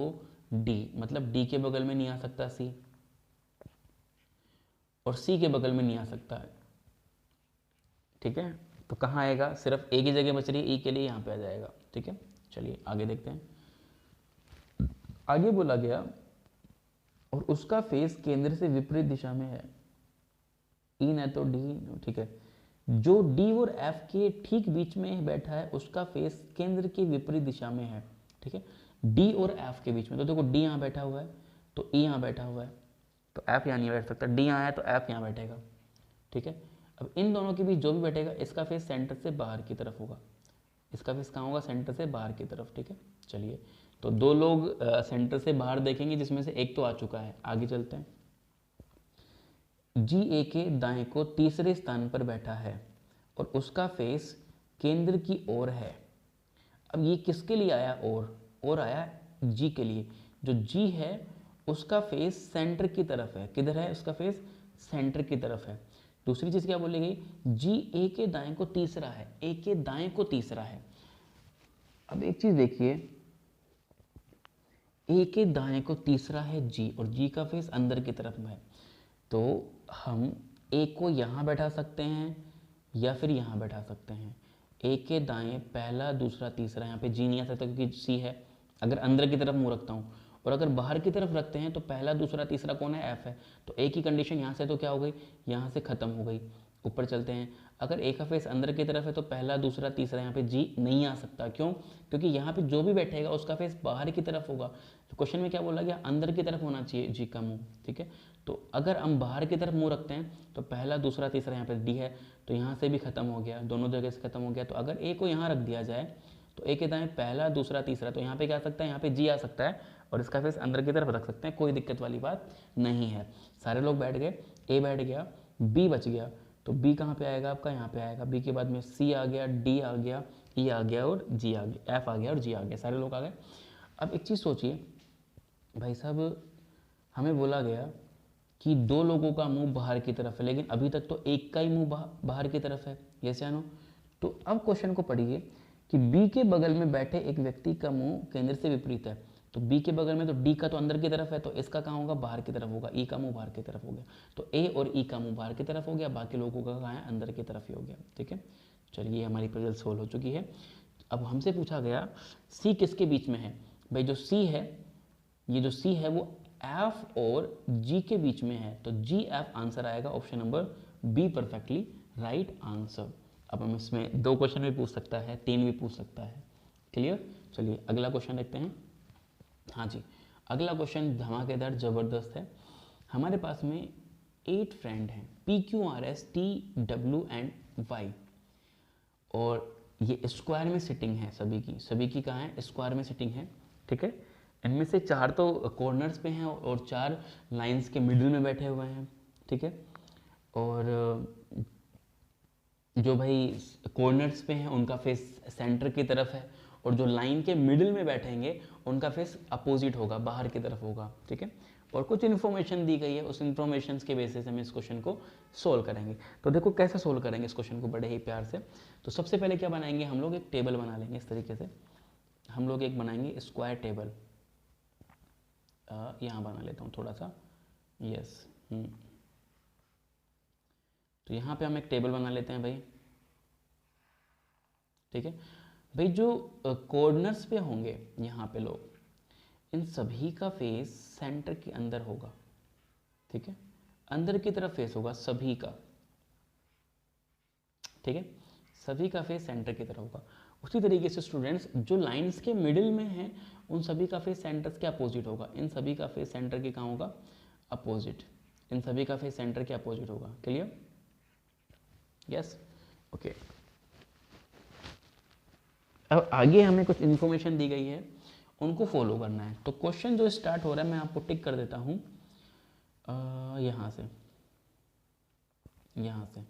डी, मतलब डी के बगल में नहीं आ सकता सी, और सी के बगल में नहीं आ सकता है। ठीक है, तो कहाँ आएगा? सिर्फ एक ही जगह बच रही है ई के लिए, यहाँ पे आ जाएगा। ठीक है, चलिए आगे देखते हैं। आगे बोला गया और उसका फेस केंद्र से विपरीत दिशा में है। ई न तो डी, ठीक है, जो डी और एफ के ठीक बीच में बैठा है उसका फेस केंद्र के विपरीत दिशा में है। ठीक है, डी और एफ के बीच में, तो देखो डी यहाँ बैठा हुआ है तो ई यहाँ बैठा हुआ है, तो एफ यहाँ नहीं बैठ सकता, डी यहाँ है तो एफ यहाँ बैठेगा। ठीक है, अब इन दोनों के बीच जो भी बैठेगा इसका फेस सेंटर से बाहर की तरफ होगा, इसका फेस कहाँ होगा? सेंटर से बाहर की तरफ। ठीक है, चलिए तो 2 लोग सेंटर से बाहर देखेंगे जिसमें से एक तो आ चुका है। आगे चलते हैं। जी ए के दाएं को तीसरे स्थान पर बैठा है और उसका फेस केंद्र की ओर है। अब ये किसके लिए आया? और आया जी के लिए। जो जी है उसका फेस सेंटर की तरफ है। किधर है उसका फेस? सेंटर की तरफ है। दूसरी चीज क्या बोली गई? जी ए के दाएं को तीसरा है, ए के दाएं को तीसरा है। अब एक चीज देखिए, ए के दाएं को तीसरा है जी, और जी का फेस अंदर की तरफ में है, तो हम ए को यहाँ बैठा सकते हैं या फिर यहाँ बैठा सकते हैं। ए के दाएं पहला, दूसरा, तीसरा, यहाँ पे जी नहीं आ सकता क्योंकि सी है, अगर अंदर की तरफ मुंह रखता हूँ, और अगर बाहर की तरफ रखते हैं तो पहला, दूसरा, तीसरा कौन है? एफ है। तो ए की कंडीशन यहाँ से तो क्या हो गई? यहाँ से खत्म हो गई। ऊपर चलते हैं, अगर ए का फेस अंदर की तरफ है तो पहला, दूसरा, तीसरा, यहाँ पे जी नहीं आ सकता। क्यों? क्योंकि यहाँ पे जो भी बैठेगा उसका फेस बाहर की तरफ होगा। तो क्वेश्चन में क्या बोला गया? अंदर की तरफ होना चाहिए जी का मुंह। ठीक है, तो अगर हम बाहर की तरफ मुंह रखते हैं तो पहला दूसरा तीसरा, यहाँ पे डी है तो यहाँ से भी खत्म हो गया, दोनों जगह से खत्म हो गया। तो अगर ए को यहाँ रख दिया जाए तो ए के दाएं पहला दूसरा तीसरा, तो यहाँ पे क्या आ सकता है, यहाँ पे जी आ सकता है और इसका फेस अंदर की तरफ रख सकते हैं, कोई दिक्कत वाली बात नहीं है। सारे लोग बैठ गए, ए बैठ गया, बी बच गया, तो बी कहाँ पे आएगा आपका, यहाँ पे आएगा। बी के बाद में सी आ गया, डी आ गया, ई आ गया और जी आ गया, एफ आ गया और जी आ गया, सारे लोग आ गए। अब एक चीज़ सोचिए भाई साहब, हमें बोला गया कि दो लोगों का मुंह बाहर की तरफ है, लेकिन अभी तक तो एक का ही मुंह बाहर की तरफ है, यस या नो। तो अब क्वेश्चन को पढ़िए कि बी के बगल में बैठे एक व्यक्ति का मुंह केंद्र से विपरीत है। तो बी के बगल में तो डी का तो अंदर की तरफ है, तो इसका कहाँ होगा, बाहर की तरफ होगा, ई का मुंह बाहर की तरफ हो गया। तो ए और ई का मुंह बाहर की तरफ हो गया, बाकी लोगों का कहाँ है, अंदर की तरफ ही हो गया। ठीक है, चलिए हमारी पजल सोल्व हो चुकी है। अब हमसे पूछा गया सी किसके बीच में है। भाई जो सी है, ये जो सी है वो एफ और जी के बीच में है, तो जी एफ आंसर आएगा, option number be perfectly right answer. अब हम इसमें 2 क्वेश्चन भी पूछ सकता है, 3 भी पूछ सकता है। क्लियर, चलिए अगला क्वेश्चन देखते हैं। हाँ जी, अगला क्वेश्चन धमाकेदार ज़बरदस्त है। हमारे पास में 8 फ्रेंड हैं, P Q R S T W and Y, और ये स्क्वायर में सिटिंग है सभी की कहाँ है, स्क्वायर में सिटिंग है। ठीक है, इनमें से 4 तो कॉर्नर्स पे हैं और 4 लाइंस के मिडिल में बैठे हुए हैं। ठीक है, और जो भाई कॉर्नर्स पे हैं उनका फेस सेंटर की तरफ है, और जो लाइन के मिडिल में बैठेंगे उनका फेस अपोजिट होगा, बाहर की तरफ होगा। ठीक है, और कुछ इन्फॉर्मेशन दी गई है, उस इन्फॉर्मेशन के बेसिस हम इस क्वेश्चन को सोल्व करेंगे। तो देखो कैसे सोल्व करेंगे इस क्वेश्चन को, बड़े ही प्यार से। तो सबसे पहले क्या बनाएंगे, हम लोग एक टेबल बना लेंगे। इस तरीके से हम लोग एक बनाएंगे स्क्वायर टेबल, यहाँ बना लेता हूँ थोड़ा सा, यस। तो यहाँ पे हम एक टेबल बना लेते हैं भाई। ठीक है भाई, जो कॉर्नर्स पे होंगे यहाँ पे लोग, इन सभी का फेस सेंटर के अंदर होगा। ठीक है, अंदर की तरफ फेस होगा सभी का। ठीक है, सभी का फेस सेंटर की तरफ होगा। उसी तरीके से स्टूडेंट्स, जो लाइंस के मिडिल में हैं उन सभी का फेस सेंटर के अपोजिट होगा। इन सभी का फेस सेंटर के कहाँ होगा, अपोजिट। इन सभी का फेस सेंटर के अपोजिट होगा। Clear, yes, okay. अब आगे हमें कुछ इन्फॉर्मेशन दी गई है, उनको फॉलो करना है। तो क्वेश्चन जो स्टार्ट हो रहा है मैं आपको टिक कर देता हूँ यहाँ से, यहाँ से।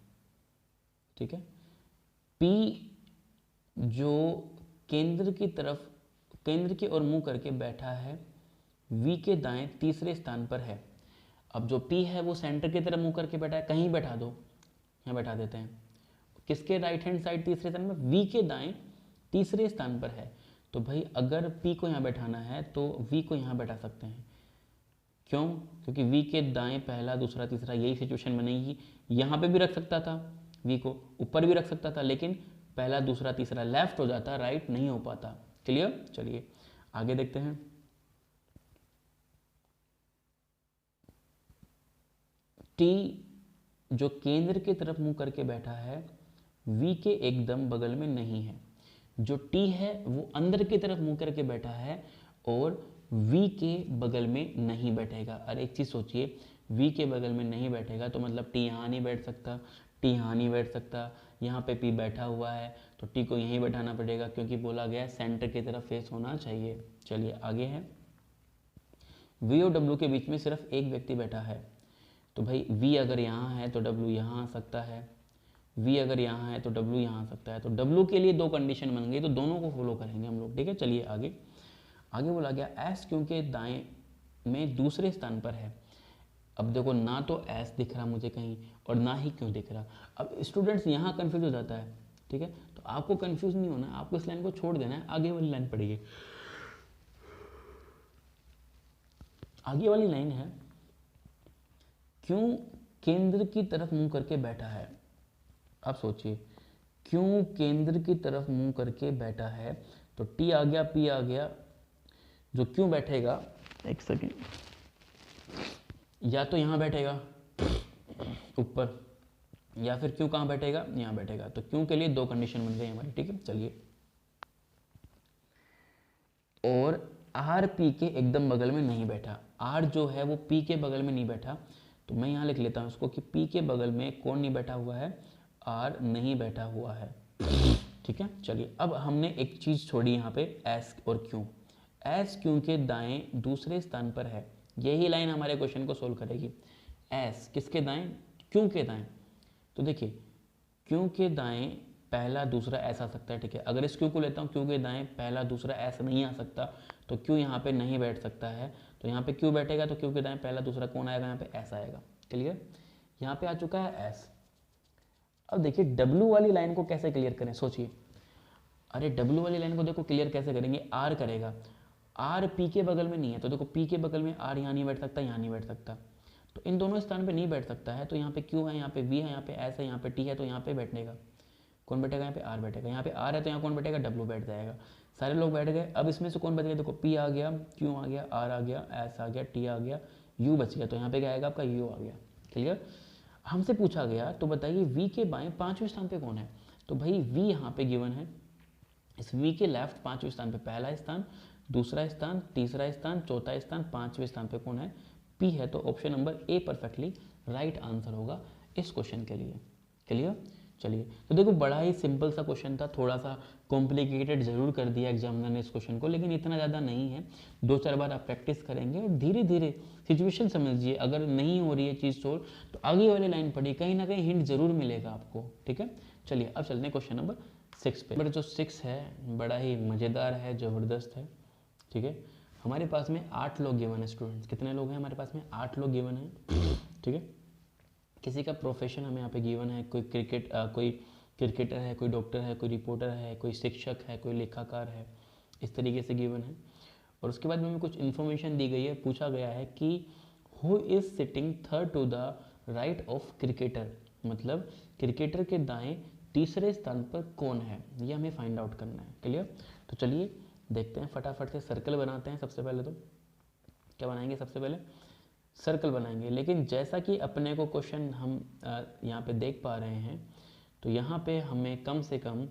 ठीक है, पी जो केंद्र की तरफ, केंद्र की ओर मुंह करके बैठा है, वी के दाएं तीसरे स्थान पर है। अब जो पी है वो सेंटर की तरफ मुंह करके बैठा है, कहीं बैठा दो, यहाँ बैठा देते हैं। किसके राइट हैंड साइड तीसरे स्थान पर, वी के दाएं तीसरे स्थान पर है। तो भाई अगर पी को यहाँ बैठाना है तो वी को यहाँ बैठा सकते हैं। क्यों, क्योंकि वी के दाएं पहला दूसरा तीसरा, यही सिचुएशन बनेगी। यहाँ पे भी रख सकता था, वी को ऊपर भी रख सकता था, लेकिन पहला दूसरा तीसरा लेफ्ट हो जाता, राइट नहीं हो पाता। क्लियर, चलिए आगे देखते हैं। टी जो केंद्र की तरफ मुंह करके बैठा है, वी के एकदम बगल में नहीं है। जो टी है वो अंदर की तरफ मुंह करके बैठा है और वी के बगल में नहीं बैठेगा। और एक चीज़ सोचिए, वी के बगल में नहीं बैठेगा तो मतलब टी यहाँ नहीं बैठ सकता, टी यहाँ नहीं बैठ सकता, यहाँ पे पी बैठा हुआ है तो टी को यहीं बैठाना पड़ेगा, क्योंकि बोला गया सेंटर की तरफ फेस होना चाहिए। चलिए आगे है, वी और डब्ल्यू के बीच में सिर्फ एक व्यक्ति बैठा है। तो भाई वी अगर यहाँ है तो डब्ल्यू यहाँ आ सकता है, वी अगर यहाँ है तो डब्ल्यू यहाँ आ सकता है। तो डब्ल्यू के लिए 2 कंडीशन बन गई, तो दोनों को फॉलो करेंगे हम लोग। ठीक है, चलिए आगे। आगे बोला गया एस क्योंकि दाएं में दूसरे स्थान पर है। अब देखो, ना तो एस दिख रहा मुझे कहीं और ना ही क्यों दिख रहा। अब स्टूडेंट्स यहाँ कंफ्यूज हो जाता है। ठीक है, तो आपको कंफ्यूज नहीं होना, आपको इस लाइन को छोड़ देना है, आगे वाली लाइन पढ़िए। आगे वाली लाइन है, क्यों केंद्र की तरफ मुंह करके बैठा है। आप सोचिए, क्यों केंद्र की तरफ मुंह करके बैठा है, तो टी आ गया, पी आ गया। जो क्यों बैठेगा, एक सेकेंड, या तो यहाँ बैठेगा ऊपर, या फिर क्यों कहाँ बैठेगा, यहाँ बैठेगा। तो क्यों के लिए 2 कंडीशन बन गई हमारी। ठीक है, चलिए। और आर पी के एकदम बगल में नहीं बैठा। आर जो है वो पी के बगल में नहीं बैठा, तो मैं यहाँ लिख लेता हूँ इसको कि P के बगल में कौन नहीं बैठा हुआ है, R नहीं बैठा हुआ है। ठीक है, चलिए अब हमने एक चीज़ छोड़ी यहाँ पे, S और Q। S Q के दाएं दूसरे स्थान पर है, यही लाइन हमारे क्वेश्चन को सोल्व करेगी। S किसके दाएं, Q के दाएं। तो देखिए Q के दाएं पहला दूसरा S आ सकता है, ठीक है। अगर इस Q को लेता हूँ, Q के दाएं पहला दूसरा S नहीं आ सकता, तो Q यहाँ पे नहीं बैठ सकता है। तो यहाँ पे Q बैठेगा तो Q के दाएं पहला दूसरा कौन आएगा, यहाँ पे S आएगा। क्लियर, यहाँ पे आ चुका है S। अब देखिए W वाली लाइन को कैसे क्लियर करें, सोचिए। अरे W वाली लाइन को देखो क्लियर कैसे करेंगे, R करेगा। R P के बगल में नहीं है, तो देखो P के बगल में R यहाँ नहीं बैठ सकता, यहाँ नहीं बैठ सकता, तो इन दोनों स्थान पे नहीं बैठ सकता है। तो यहाँ पे Q है, यहाँ पे V है, यहाँ पे S है, यहाँ पे T है, तो यहाँ पे बैठने का कौन बैठेगा, यहाँ पे R बैठेगा। यहाँ पे R है तो यहाँ कौन बैठेगा, W बैठ जाएगा। सारे लोग बैठ गए। अब इसमें से कौन बच गया, देखो P आ गया, Q आ गया, R आ गया, S आ गया, T आ गया, U बच गया। तो यहाँ पे क्या आएगा आपका, U आ गया। क्लियर, हमसे पूछा गया तो बताइए V के बाएं पांचवें स्थान पे कौन है। तो भाई V यहाँ पे गिवन है, इस V के लेफ्ट पांचवें स्थान पे पहला स्थान, दूसरा स्थान, तीसरा स्थान, चौथा स्थान, पांचवें स्थान पे कौन है, P है। तो option number A perfectly right answer होगा इस क्वेश्चन के लिए। क्लियर, चलिए तो देखो बड़ा ही सिंपल सा क्वेश्चन था, थोड़ा सा कॉम्प्लिकेटेड जरूर कर दिया एग्जामिनर ने इस क्वेश्चन को, लेकिन इतना ज़्यादा नहीं है। 2-4 बार आप प्रैक्टिस करेंगे और धीरे धीरे सिचुएशन समझिए। अगर नहीं हो रही है चीज़ सोल्व तो आगे वाली लाइन पढ़िए, कहीं ना कहीं हिंट जरूर मिलेगा आपको। ठीक है, चलिए अब चलते हैं क्वेश्चन नंबर 6 पे। नंबर जो 6 है बड़ा ही मज़ेदार है, ज़बरदस्त है। ठीक है, हमारे पास में 8 लोग गिवन है स्टूडेंट्स। कितने लोग हैं हमारे पास में, 8 लोग गिवन है। ठीक है, किसी का प्रोफेशन हमें यहाँ पे गिवन है, कोई क्रिकेटर है, कोई डॉक्टर है, कोई रिपोर्टर है, कोई शिक्षक है, कोई लेखाकार है, इस तरीके से गिवन है। और उसके बाद में हमें कुछ इन्फॉर्मेशन दी गई है, पूछा गया है कि who is sitting third to the right of cricketer, मतलब क्रिकेटर के दाएं तीसरे स्थान पर कौन है, ये हमें फाइंड आउट करना है। क्लियर, तो चलिए देखते हैं, फटाफट से सर्कल बनाते हैं। सबसे पहले तो क्या बनाएंगे, सबसे पहले सर्कल बनाएंगे। लेकिन जैसा कि अपने को क्वेश्चन हम यहाँ पे देख पा रहे हैं, तो यहाँ पे हमें कम से कम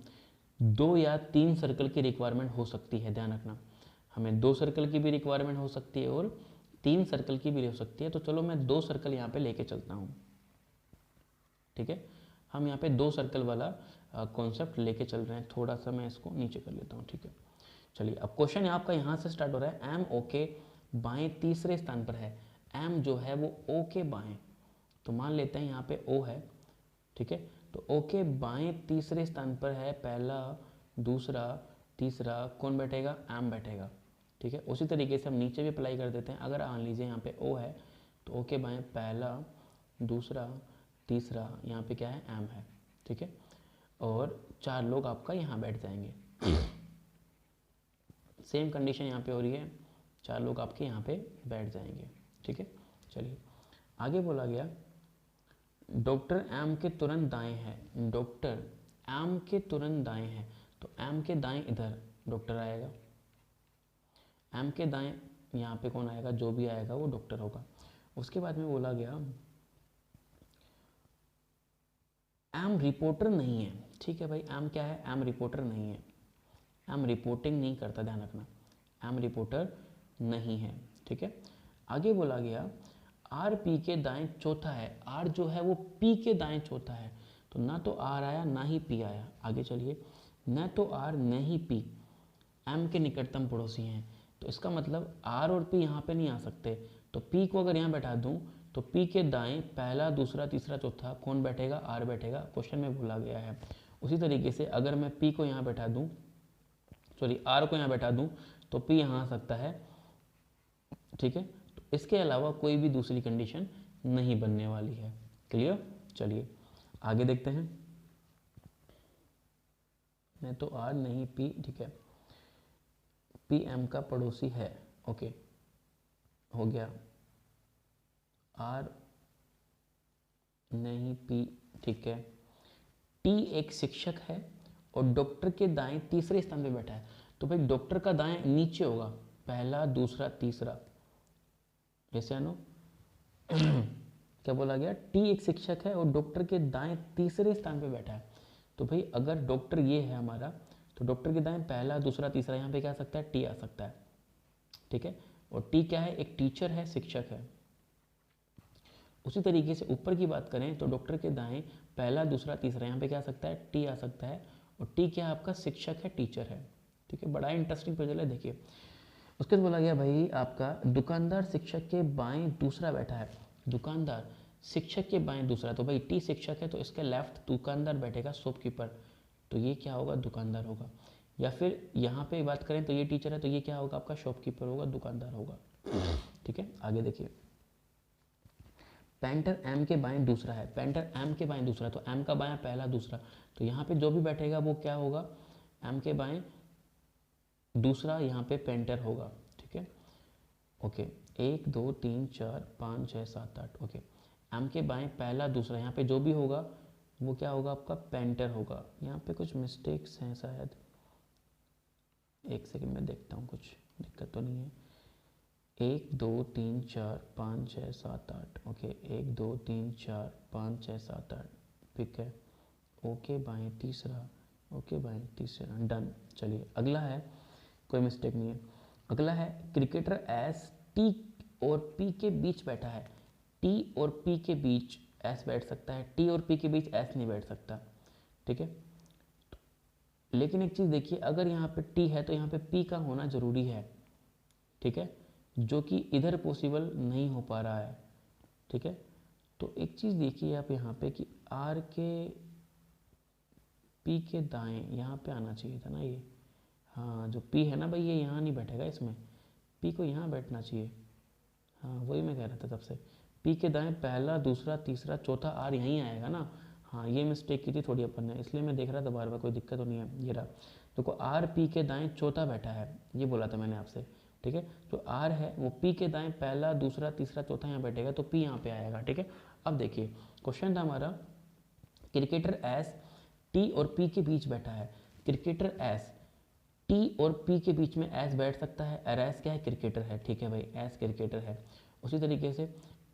2 या 3 सर्कल की रिक्वायरमेंट हो सकती है। ध्यान रखना, हमें 2 सर्कल की भी रिक्वायरमेंट हो सकती है और 3 सर्कल की भी हो सकती है। तो चलो मैं 2 सर्कल यहाँ पे लेके चलता हूँ। ठीक है, हम यहाँ पे 2 सर्कल वाला कॉन्सेप्ट लेके चल रहे हैं। थोड़ा सा मैं इसको नीचे कर लेता हूँ। ठीक है, चलिए अब क्वेश्चन आपका यहाँ से स्टार्ट हो रहा है। एम ओ के बाएं तीसरे स्थान पर है। एम जो है वो ओ के बाएं, तो मान लेते हैं यहाँ पे ओ है। ठीक है, तो ओ के बाएं तीसरे स्थान पर है, पहला, दूसरा, तीसरा, कौन बैठेगा, एम बैठेगा। ठीक है, उसी तरीके से हम नीचे भी अप्लाई कर देते हैं। अगर मान लीजिए यहाँ पे ओ है तो ओ के बाएं पहला, दूसरा, तीसरा, यहाँ पे क्या है, एम है। ठीक है, और 4 लोग आपका यहाँ बैठ जाएंगे। सेम कंडीशन यहाँ पे हो रही है, 4 लोग आपके यहाँ पे बैठ जाएंगे। ठीक है, चलिए आगे बोला गया डॉक्टर एम के तुरंत दाएं है। डॉक्टर एम के तुरंत दाएं है, तो एम के दाएं इधर डॉक्टर आएगा, एम के दाएं यहाँ पे कौन आएगा, जो भी आएगा वो डॉक्टर होगा। उसके बाद में बोला गया एम रिपोर्टर नहीं है। ठीक है भाई, एम क्या है, एम रिपोर्टर नहीं है, एम रिपोर्टिंग नहीं करता, ध्यान रखना, एम रिपोर्टर नहीं है। ठीक है, आगे बोला गया आर पी के दाएं चौथा है। आर जो है वो पी के दाएं चौथा है, तो ना तो आर आया ना ही पी आया। आगे चलिए, न तो आर न ही पी एम के निकटतम पड़ोसी हैं, तो इसका मतलब आर और पी यहाँ पे नहीं आ सकते। तो पी को अगर यहाँ बैठा दूँ तो पी के दाएं पहला, दूसरा, तीसरा, चौथा कौन बैठेगा, आर बैठेगा, क्वेश्चन में बोला गया है। उसी तरीके से अगर मैं पी को यहाँ बैठा दूँ, सॉरी आर को यहाँ बैठा दूँ, तो पी यहाँ आ सकता है। ठीक है, तो इसके अलावा कोई भी दूसरी कंडीशन नहीं बनने वाली है। क्लियर, चलिए आगे देखते हैं। मैं तो आर नहीं पी, ठीक है, पी एम का पड़ोसी है। ओके, हो गया, आर नहीं पी, ठीक है। टी एक शिक्षक है और डॉक्टर के दाएं तीसरे स्थान पे बैठा है, तो भाई डॉक्टर का दाएं नीचे होगा, पहला, दूसरा, तीसरा, जैसे आनो क्या बोला गया, टी एक शिक्षक है और डॉक्टर के दाएं तीसरे स्थान पे बैठा है। तो भाई अगर डॉक्टर ये है हमारा, तो डॉक्टर के दाएं पहला, दूसरा, तीसरा, यहाँ पे क्या आ सकता है, टी आ सकता है। ठीक है, और टी क्या है, एक टीचर है, शिक्षक है। उसी तरीके से ऊपर की बात करें तो डॉक्टर के दाएं पहला दूसरा तीसरा, यहाँ पे क्या आ सकता है, टी आ सकता है। और टी क्या है आपका, शिक्षक है, टीचर है। ठीक है, बड़ा इंटरेस्टिंग पजल है, देखिए। उसके बाद बोला गया भाई आपका दुकानदार शिक्षक के बाएं दूसरा बैठा है। दुकानदार शिक्षक के बाएं दूसरा, तो भाई टी शिक्षक है तो इसके लेफ्ट दुकानदार बैठेगा, शॉपकीपर, तो ये क्या होगा, दुकानदार होगा। या फिर यहाँ पे बात करें तो ये टीचर है तो ये क्या होगा आपका, शॉपकीपर होगा, दुकानदार होगा। ठीक है, आगे देखिए। पेंटर एम के बाएं दूसरा है, पेंटर एम के बाएं दूसरा, तो एम का बाएं पहला दूसरा, तो यहाँ पे जो भी बैठेगा वो क्या होगा, एम के बाएं दूसरा, यहाँ पे पेंटर होगा। ठीक है, ओके। 1 2 3 4 5 6 7 8, ओके। एम के बाएं पहला दूसरा, यहाँ पे जो भी होगा वो क्या होगा आपका, पेंटर होगा। यहाँ पे कुछ मिस्टेक्स हैं शायद, एक सेकंड में देखता हूँ, कुछ दिक्कत तो नहीं है। 1 2 3 4 5 6 7 8, ओके। 1 2 3 4 5 6 7 8, पिक है। ओके बाएं तीसरा, ओके बाएं तीसरा, डन। चलिए अगला है, कोई मिस्टेक नहीं है। अगला है क्रिकेटर एस टी और पी के बीच बैठा है। टी और पी के बीच एस बैठ सकता है, टी और पी के बीच एस नहीं बैठ सकता। ठीक है, लेकिन एक चीज़ देखिए, अगर यहाँ पे टी है तो यहाँ पे पी का होना ज़रूरी है। ठीक है, जो कि इधर पॉसिबल नहीं हो पा रहा है। ठीक है, तो एक चीज़ देखिए आप यहाँ पे कि आर के पी के दाएं यहाँ पे आना चाहिए था ना ये। हाँ, जो पी है ना भाई, ये यहाँ नहीं बैठेगा, इसमें पी को यहाँ बैठना चाहिए। हाँ, वही मैं कह रहा था तब से, पी के दाएं पहला दूसरा तीसरा चौथा आर यहीं आएगा ना। हाँ, ये मिस्टेक की थी थोड़ी अपन ने, इसलिए मैं देख रहा था बार बार, कोई दिक्कत तो नहीं है। ये रहा, देखो आर पी के दाएं चौथा बैठा है, ये बोला था मैंने आपसे। ठीक है, जो आर है वो पी के दाएं पहला दूसरा तीसरा चौथा यहाँ बैठेगा, तो पी यहाँ पे आएगा। ठीक है, अब देखिए क्वेश्चन था हमारा, क्रिकेटर एस टी और पी के बीच बैठा है। क्रिकेटर एस, टी और पी के बीच में एस बैठ सकता है, और एस क्या है, क्रिकेटर है। ठीक है भाई, एस क्रिकेटर है। उसी तरीके से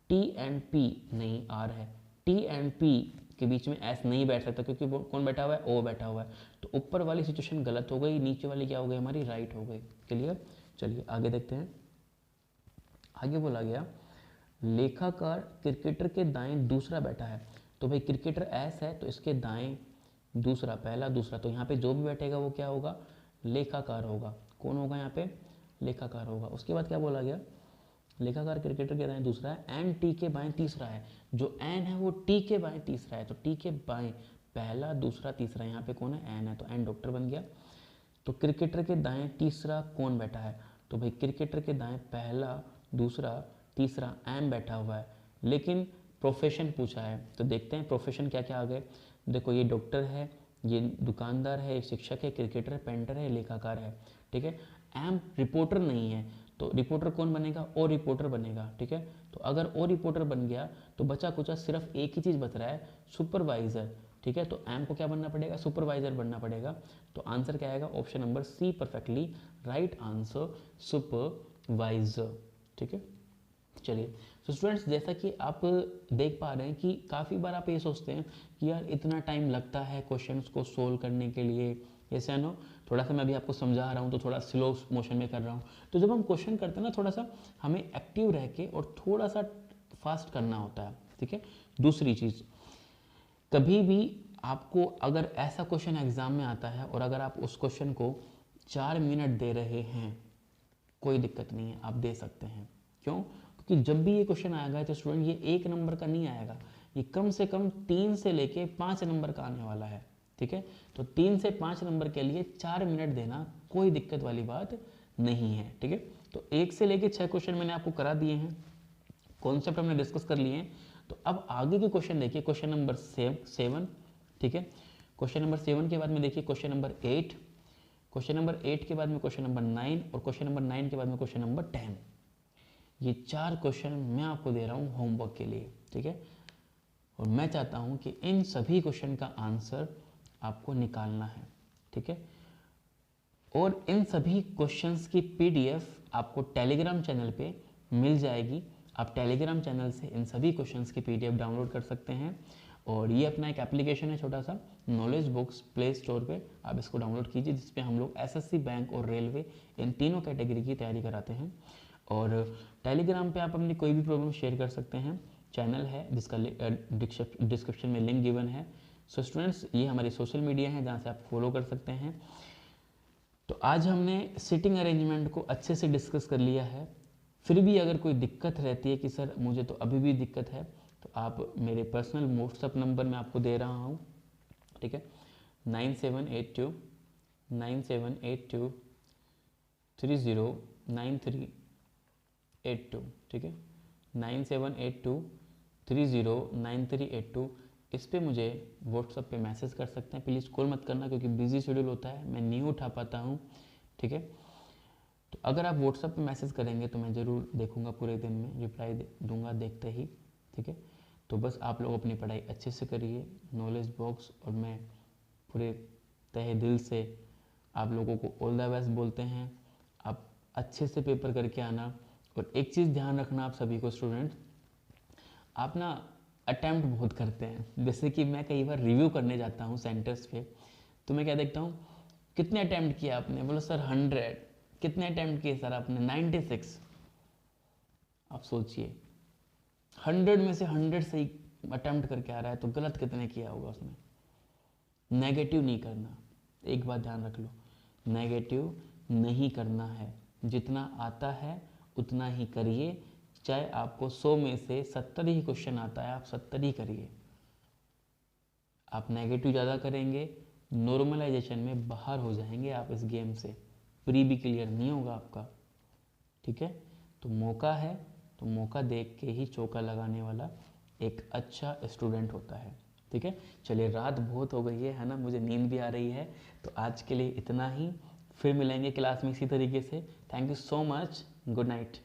टी एंड पी, नहीं आर है, टी एंड पी के बीच में एस नहीं बैठ सकता, क्योंकि वो कौन बैठा हुआ है, ओ बैठा हुआ है। तो ऊपर वाली सिचुएशन गलत हो गई, नीचे वाली क्या हो गई हमारी, राइट हो गई। क्लियर, चलिए आगे देखते हैं। आगे बोला गया लेखाकार क्रिकेटर के दाएं दूसरा बैठा है। तो भाई क्रिकेटर एस है तो इसके दाएं दूसरा, पहला दूसरा, तो यहाँ पे जो भी बैठेगा वो क्या होगा, लेखाकार होगा। कौन होगा यहाँ पे, लेखाकार होगा। उसके बाद क्या बोला गया, लेखाकार क्रिकेटर के दाएं दूसरा है, एन टी के बाएं तीसरा है। जो एन है वो टी के बाएं तीसरा है, तो टी के बाएं पहला दूसरा तीसरा, यहाँ पे कौन है, एन है, तो एन डॉक्टर बन गया। तो क्रिकेटर के दाएं तीसरा कौन बैठा है, तो भाई क्रिकेटर के दाएं पहला दूसरा तीसरा एम बैठा हुआ है, लेकिन प्रोफेशन पूछा है, तो देखते हैं प्रोफेशन क्या क्या आ गए। देखो ये डॉक्टर है, ये दुकानदार है, ये शिक्षक है, क्रिकेटर है, पेंटर है, लेखाकार है। ठीक है, एम रिपोर्टर नहीं है, तो रिपोर्टर कौन बनेगा, ओ रिपोर्टर बनेगा। ठीक है, तो अगर ओ रिपोर्टर बन गया तो बचा कुचा सिर्फ एक ही चीज़ बच रहा है, सुपरवाइज़र। ठीक है, तो एम को क्या बनना पड़ेगा, सुपरवाइजर बनना पड़ेगा। तो आंसर क्या आएगा, option number C perfectly right answer, supervisor. ठीक है, चलिए तो स्टूडेंट्स, जैसा कि आप देख पा रहे हैं कि काफ़ी बार आप ये सोचते हैं कि यार इतना टाइम लगता है क्वेश्चंस को सोल्व करने के लिए, ऐसे नो, थोड़ा सा मैं अभी आपको समझा रहा हूँ तो थोड़ा स्लो मोशन में कर रहा हूँ। तो जब हम क्वेश्चन करते हैं ना, थोड़ा सा हमें एक्टिव रह के और थोड़ा सा फास्ट करना होता है। ठीक है, दूसरी चीज़, कभी भी आपको अगर ऐसा क्वेश्चन एग्जाम में आता है और अगर आप उस क्वेश्चन को 4 मिनट दे रहे हैं, कोई दिक्कत नहीं है, आप दे सकते हैं। क्यों, क्योंकि जब भी ये क्वेश्चन आएगा तो स्टूडेंट ये 1 नंबर का नहीं आएगा, ये कम से कम 3 से लेके 5 नंबर का आने वाला है। ठीक है, तो 3 से 5 नंबर के लिए 4 मिनट देना कोई दिक्कत वाली बात नहीं है। ठीक है, तो 1 से लेके 6 क्वेश्चन मैंने आपको करा दिए हैं, कॉन्सेप्ट हमने डिस्कस कर लिए हैं। तो अब आगे के क्वेश्चन देखिए, क्वेश्चन नंबर 7। ठीक है, क्वेश्चन नंबर 7 के बाद में देखिए क्वेश्चन नंबर 8, क्वेश्चन नंबर 8 के बाद में क्वेश्चन नंबर 9, और क्वेश्चन नंबर 9 के बाद में क्वेश्चन नंबर 10। ये 4 क्वेश्चन मैं आपको दे रहा हूँ होमवर्क के लिए। ठीक है, और मैं चाहता हूँ कि इन सभी क्वेश्चन का आंसर आपको निकालना है। ठीक है, और इन सभी क्वेश्चंस की पीडीएफ आपको टेलीग्राम चैनल पे मिल जाएगी। आप टेलीग्राम चैनल से इन सभी क्वेश्चंस की पीडीएफ डाउनलोड कर सकते हैं, और ये अपना एक एप्लीकेशन है छोटा सा, नॉलेज बुक्स प्ले स्टोर पे आप इसको डाउनलोड कीजिए, जिसपे हम लोग एसएससी, बैंक और रेलवे इन तीनों कैटेगरी की तैयारी कराते हैं। और टेलीग्राम पे आप अपनी कोई भी प्रॉब्लम शेयर कर सकते हैं, चैनल है जिसका डिस्क्रिप्शन में लिंक गिवन है। सो स्टूडेंट्स, ये हमारी सोशल मीडिया है जहाँ से आप फॉलो कर सकते हैं। तो आज हमने सिटिंग अरेंजमेंट को अच्छे से डिस्कस कर लिया है। फिर भी अगर कोई दिक्कत रहती है कि सर मुझे तो अभी भी दिक्कत है, तो आप मेरे पर्सनल व्हाट्सअप नंबर मैं आपको दे रहा हूँ, ठीक है, 9782 309382, ठीक है, 9782309382। इस पे मुझे व्हाट्सअप पे मैसेज कर सकते हैं। प्लीज़ कॉल मत करना क्योंकि बिजी शेड्यूल होता है, मैं नहीं उठा पाता हूँ, ठीक है। तो अगर आप व्हाट्सअप पे मैसेज करेंगे तो मैं ज़रूर देखूँगा, पूरे दिन में रिप्लाई दूंगा देखते ही, ठीक है। तो बस आप लोग अपनी पढ़ाई अच्छे से करिए, नॉलेज बॉक्स, और मैं पूरे तहे दिल से आप लोगों को ऑल द बेस्ट बोलते हैं। आप अच्छे से पेपर करके आना। और एक चीज़ ध्यान रखना आप सभी को स्टूडेंट, आप ना अटैम्प्ट बहुत करते हैं। जैसे कि मैं कई बार रिव्यू करने जाता हूँ सेंटर्स पे, तो मैं क्या देखता हूँ, कितने अटैम्प्ट किया आपने, बोलो सर 100। कितने अटैम्प्ट किए सर आपने, 96। आप सोचिए 100 में से 100 सही अटैम्प्ट करके आ रहा है, तो गलत कितने किया होगा उसमें। नेगेटिव नहीं करना, एक बात ध्यान रख लो, नेगेटिव नहीं करना है। जितना आता है उतना ही करिए, चाहे आपको 100 में से 70 ही क्वेश्चन आता है, आप 70 ही करिए। आप नेगेटिव ज़्यादा करेंगे, नॉर्मलाइजेशन में बाहर हो जाएंगे आप इस गेम से, प्री भी क्लियर नहीं होगा आपका, ठीक है। तो मौका है, तो मौका देख के ही चौका लगाने वाला एक अच्छा स्टूडेंट होता है, ठीक है। चलिए, रात बहुत हो गई है ना, मुझे नींद भी आ रही है। तो आज के लिए इतना ही, फिर मिलेंगे क्लास में इसी तरीके से। Thank you so much, good night.